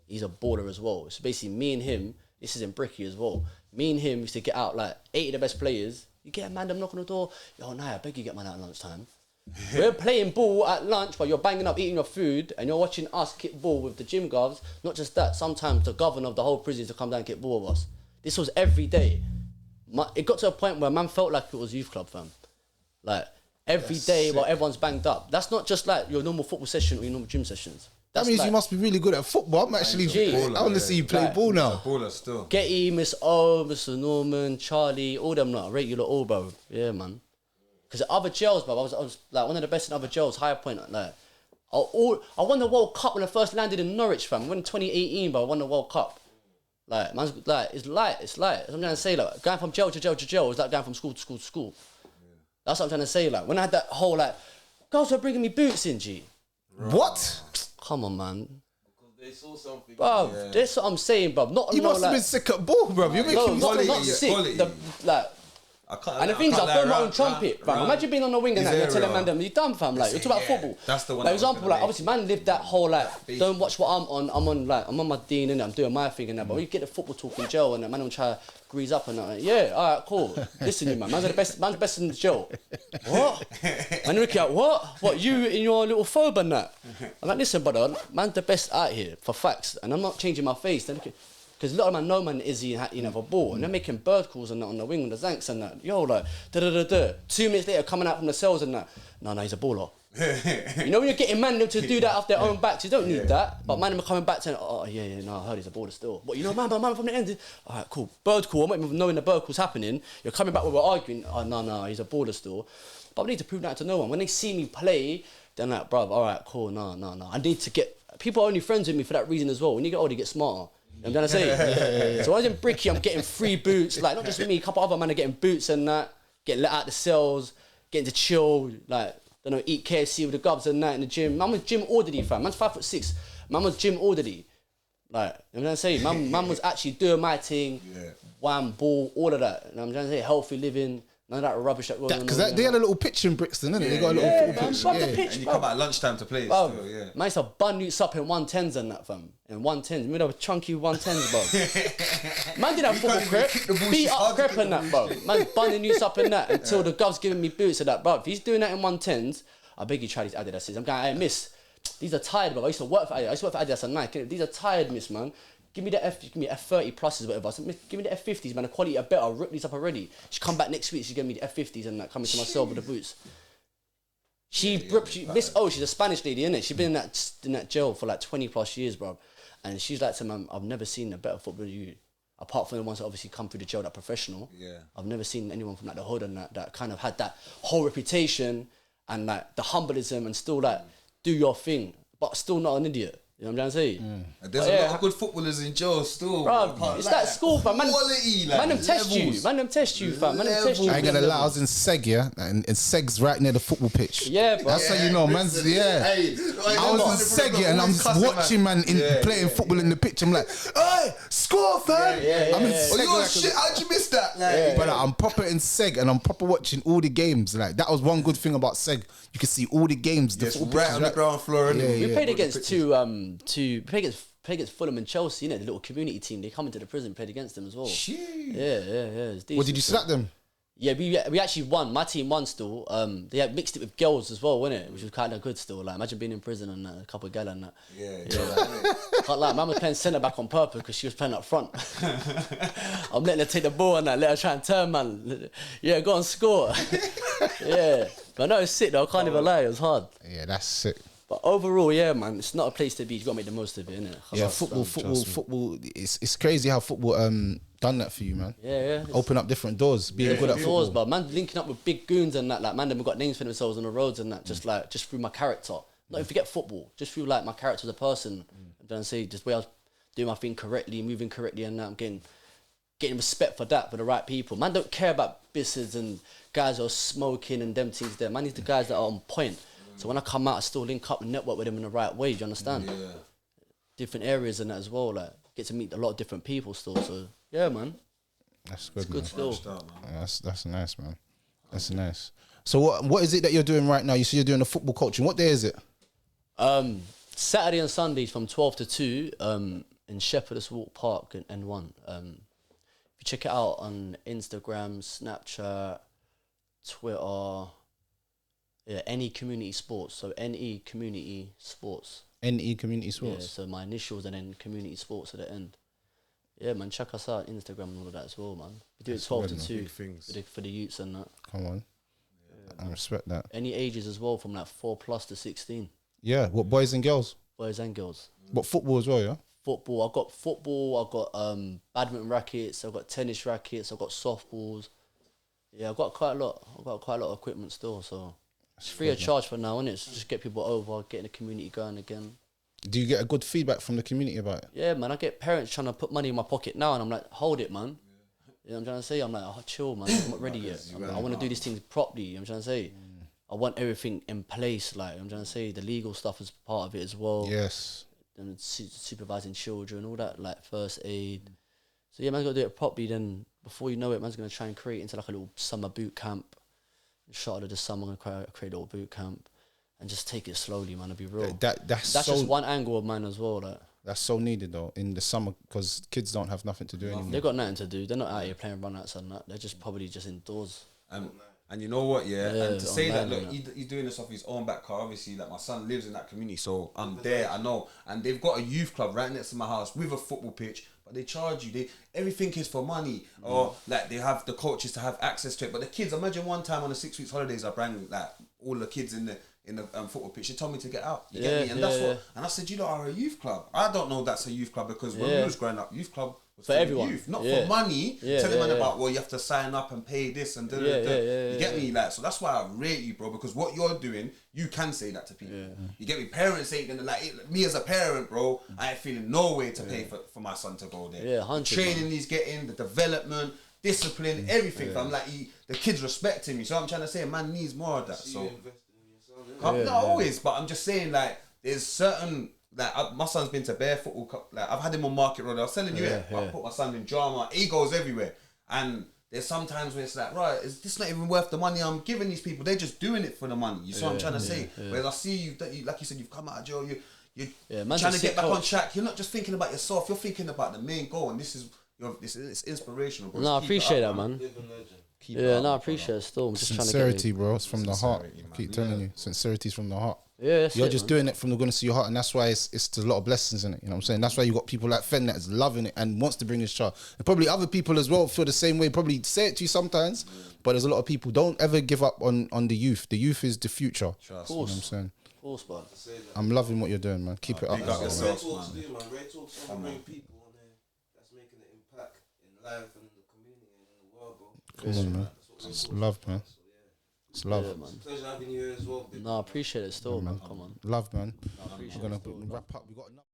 He's a baller as well. So basically, me and him, this is in Bricky as well. Me and him used to get out like 8 of the best players. You get a man, them knock on the door. Yo, nah, I beg you get man out at lunchtime. We're playing ball at lunch while you're banging up, eating your food, and you're watching us kick ball with the gym govs. Not just that, sometimes the governor of the whole prison to come down and kick ball with us. This was every day. It got to a point where man felt like it was youth club, fam. Like, every day while everyone's banged up. That's not just like your normal football session or your normal gym sessions. That means you must be really good at football. I'm actually, I want to see you play ball now. Baller still. Getty, Miss O, Mr. Norman, Charlie, all them lot. I rate you lot all, bro. Yeah, man. Because at other jails, bro, I was like one of the best in other jails, higher point. Like, I won the World Cup when I first landed in Norwich, fam. I won in 2018, but I won the World Cup. Like, man's like, it's light. That's what I'm trying to say. Like, going from jail to jail to jail is like going from school to school to school. That's what I'm trying to say. Like, when I had that whole, like, girls were bringing me boots in, G. What? Come on, man. They saw something. Bro, that's what I'm saying, bro. Not You must have been sick at ball, bro. You're making not sick. And the thing is, I play my own trumpet, fam. Imagine being on the wing and that, you're telling man them, you done, fam. Like, you're talking about football. That's the one. Like, example, like, obviously, man lived that whole, like, don't watch what I'm on. I'm on my dean and I'm doing my thing and that. But when you get the football talk in jail and that, man will try to grease up and that. Like, yeah, all right, cool. Listen, you man, man's the best in the jail. What? And Ricky, like, what? What, you in your little phobe and that? I'm like, listen, brother, man's the best out here for facts, and I'm not changing my face. Because a lot of man know man Izzy for ball, and they're making bird calls and that on the wing with the Zanks and that. Yo, like, da-da-da-da. 2 minutes later, coming out from the cells and that. No, he's a baller. You know when you're getting man them to do that off their own backs, you don't need that. But man them are coming back saying, oh, yeah, no, I heard he's a baller still. But you know, man from the end. All right, cool. Bird call, I'm not even knowing the bird call's happening. You're coming back where we're arguing. Oh, no, he's a baller still. But I need to prove that to no one. When they see me play, they're like, bruv, all right, cool, no. I need to get... People are only friends with me for that reason as well. When you get older, you get smarter. You know what I'm trying to say? Yeah. So when I was in Bricky, I'm getting free boots. Like, not just me, a couple other men are getting boots and that. Getting let out the cells. Getting to chill. Like, don't know, eat KFC with the gubs and that in the gym. Man was gym orderly, fam. Man's 5'6". Man was gym orderly. Like, you know what I'm saying? Man was actually doing my thing. Yeah. Wham, ball, all of that. You know what I'm trying to say? Healthy living. None of that rubbish that goes on. Because they had a little pitch in Brixton, didn't they? They got a little football pitch. The pitch, and you come at lunchtime to play. Bro, still, yeah. man used to bun newts up in 110s and that, fam. In 110s. Made up chunky 110s, bro. Man did that football crep. Beat up crep and that, bro. Man bunning newts up in that until the gov's giving me boots and that, bro. If he's doing that in 110s, I beg you try these Adidas. I'm going, hey, miss, these are tired, bro. I used to work for Adidas and Nike. These are tired, miss, man. Give me the F30 pluses, whatever. So, give me the F50s, man. The quality are better. I'll rip these up already. She come back next week. She's giving me the F50s and that coming to myself with the boots. Miss O, she's a Spanish lady, innit? She's been in that jail for like 20 plus years, bro. And she's like to me, I've never seen a better footballer than you. Apart from the ones that obviously come through the jail that professional. Yeah. I've never seen anyone from like the hood and that kind of had that whole reputation and like the humbleism and still like do your thing, but still not an idiot. You know what I'm trying to say? There's a lot of good footballers in jail still. Bro, it's like that school, fam. Quality, man them test you. Man them test you, fam. Man them test you. I ain't gonna lie, I was in Seg, yeah? And Seg's right near the football pitch. Yeah, bro. That's how you know, man's, yeah. Hey, I was in Seg, yeah, and I'm watching man playing football in the pitch. I'm like, hey, score, fam! I'm in Seg. Oh, shit, how'd you miss that? But I'm proper in Seg, and I'm proper watching all the games. Like, that was one good thing about Seg. You can see all the games. The right on the ground floor. We played against played against Fulham and Chelsea, you know, the little community team. They come into the prison, played against them as well. Yeah. What, did you slap them? Yeah, we actually won. My team won still. They had mixed it with girls as well, wasn't it? Which was kind of good still. Like, imagine being in prison and a couple of girls and that. Yeah. Can't lie, man was playing centre back on purpose because she was playing up front. I'm letting her take the ball and that, let her try and turn, man. Yeah, go and score. Yeah. But no, it's sick though. I can't even lie. It was hard. Yeah, that's sick. But overall, yeah, man, it's not a place to be. You got to make the most of it, innit? Yeah, football. It's crazy how football done that for you, man. Yeah. Open up different doors, being good at football. Doors, but man, linking up with big goons and that, like, man, they've got names for themselves on the roads and that, just through my character. Not even forget football, just through like my character as a person. I'm trying to say, just the way I was doing my thing correctly, moving correctly, and I'm getting respect for that, for the right people. Man, don't care about business and guys who are smoking and them things there. Man, these the guys that are on point. So when I come out, I still link up and network with them in the right way. Do you understand? Yeah. Different areas and that as well. Like, get to meet a lot of different people still. So yeah, man. That's good. It's good still. Yeah, that's nice, man. That's nice. So what is it that you're doing right now? You see, you're doing the football coaching. What day is it? Saturday and Sundays from 12 to 2 in Shepherdess Walk Park in N1. If you check it out on Instagram, Snapchat, Twitter. Yeah, NE Community Sports. So NE Community Sports. NE Community Yeah, Sports. so my initials and then Community Sports at the end. Yeah, man, check us out on Instagram and all of that as well, man. We do it 12 to 2 for the youths and that. Come on. I respect that. Any ages as well, from like 4+ to 16. Yeah, what boys and girls? Boys and girls. What football as well, yeah? Football. I've got badminton rackets, I've got tennis rackets, I've got softballs. Yeah, I've got quite a lot of equipment still, so it's free of charge for now, innit? So just get people over, getting the community going again. Do you get a good feedback from the community about it? Yeah, man, I get parents trying to put money in my pocket now, and I'm like, hold it, man. You know what I'm trying to say? I'm like, oh, chill, man, I'm not ready yet. I want to do these things properly, you know what I'm trying to say? I want everything in place, like, I'm trying to say, the legal stuff is part of it as well. Yes. And supervising children, all that, like first aid. So yeah, man's got to do it properly, then before you know it, man's going to try and create into like a little summer boot camp. Shot of the summer, I'm going to create a little boot camp and just take it slowly, man, to be real. That's so, just one angle of mine as well. Like, that's so needed though in the summer because kids don't have nothing to do anymore. They've got nothing to do. They're not out here playing run-outs and that. They're just probably just indoors. And you know what, yeah? And to say that, look, and he's doing this off his own back car. Obviously, like, my son lives in that community, so I'm there, I know. And they've got a youth club right next to my house with a football pitch, but they charge you. Everything is for money. Or, like, they have the coaches to have access to it. But the kids, imagine one time on the 6 weeks holidays, I bring, like, all the kids in the football pitch. They told me to get out. You get me? And that's what... And I said, you lot are a youth club. I don't know that's a youth club because when we was growing up, youth club... For everyone, youth, not for money. Telling man about, well, you have to sign up and pay this and you get me, like, so that's why I rate you, bro, because what you're doing, you can say that to people. You get me? Parents ain't gonna, like, me as a parent, bro, I ain't feeling no way to pay for my son to go there. Yeah, 100%. Training he's getting, the development, discipline, everything. I'm like, the kids respect him. So I'm trying to say, man needs more of that. So not always, but I'm just saying, like, there's certain. Like, my son's been to bare football cup. Like, I've had him on Market Road. I was telling you it. I put my son in drama. He goes everywhere. And there's sometimes where it's like, right, is this not even worth the money I'm giving these people? They're just doing it for the money. You see what I'm trying to say? Whereas I see you, that you, like you said, you've come out of jail. You're trying to get back on track. You're not just thinking about yourself. You're thinking about the main goal. And this is inspirational, bro. No, I appreciate that, man. I appreciate it still. I'm just sincerity, bro. It's from the heart. I keep telling you, sincerity is from the heart. Yeah, you're just doing it from the goodness of your heart, and that's why it's a lot of blessings in it. You know what I'm saying? That's why you got people like Fen that is loving it and wants to bring this child. And probably other people as well feel the same way. Probably say it to you sometimes, but there's a lot of people don't ever give up on the youth. The youth is the future. Of course, you know what I'm saying. Of course, bud. I'm loving what you're doing, man. Keep it up. Big up yourself, man. Ray Talks on bring people on there that's making an impact in life and in the community and in the world, bro. Come on, man. It's love, man. It's love. Yeah, man. Pleasure having you here as well. No, I appreciate it still, man. Come on. Love, man. I appreciate We're it gonna still. wrap up. We got another.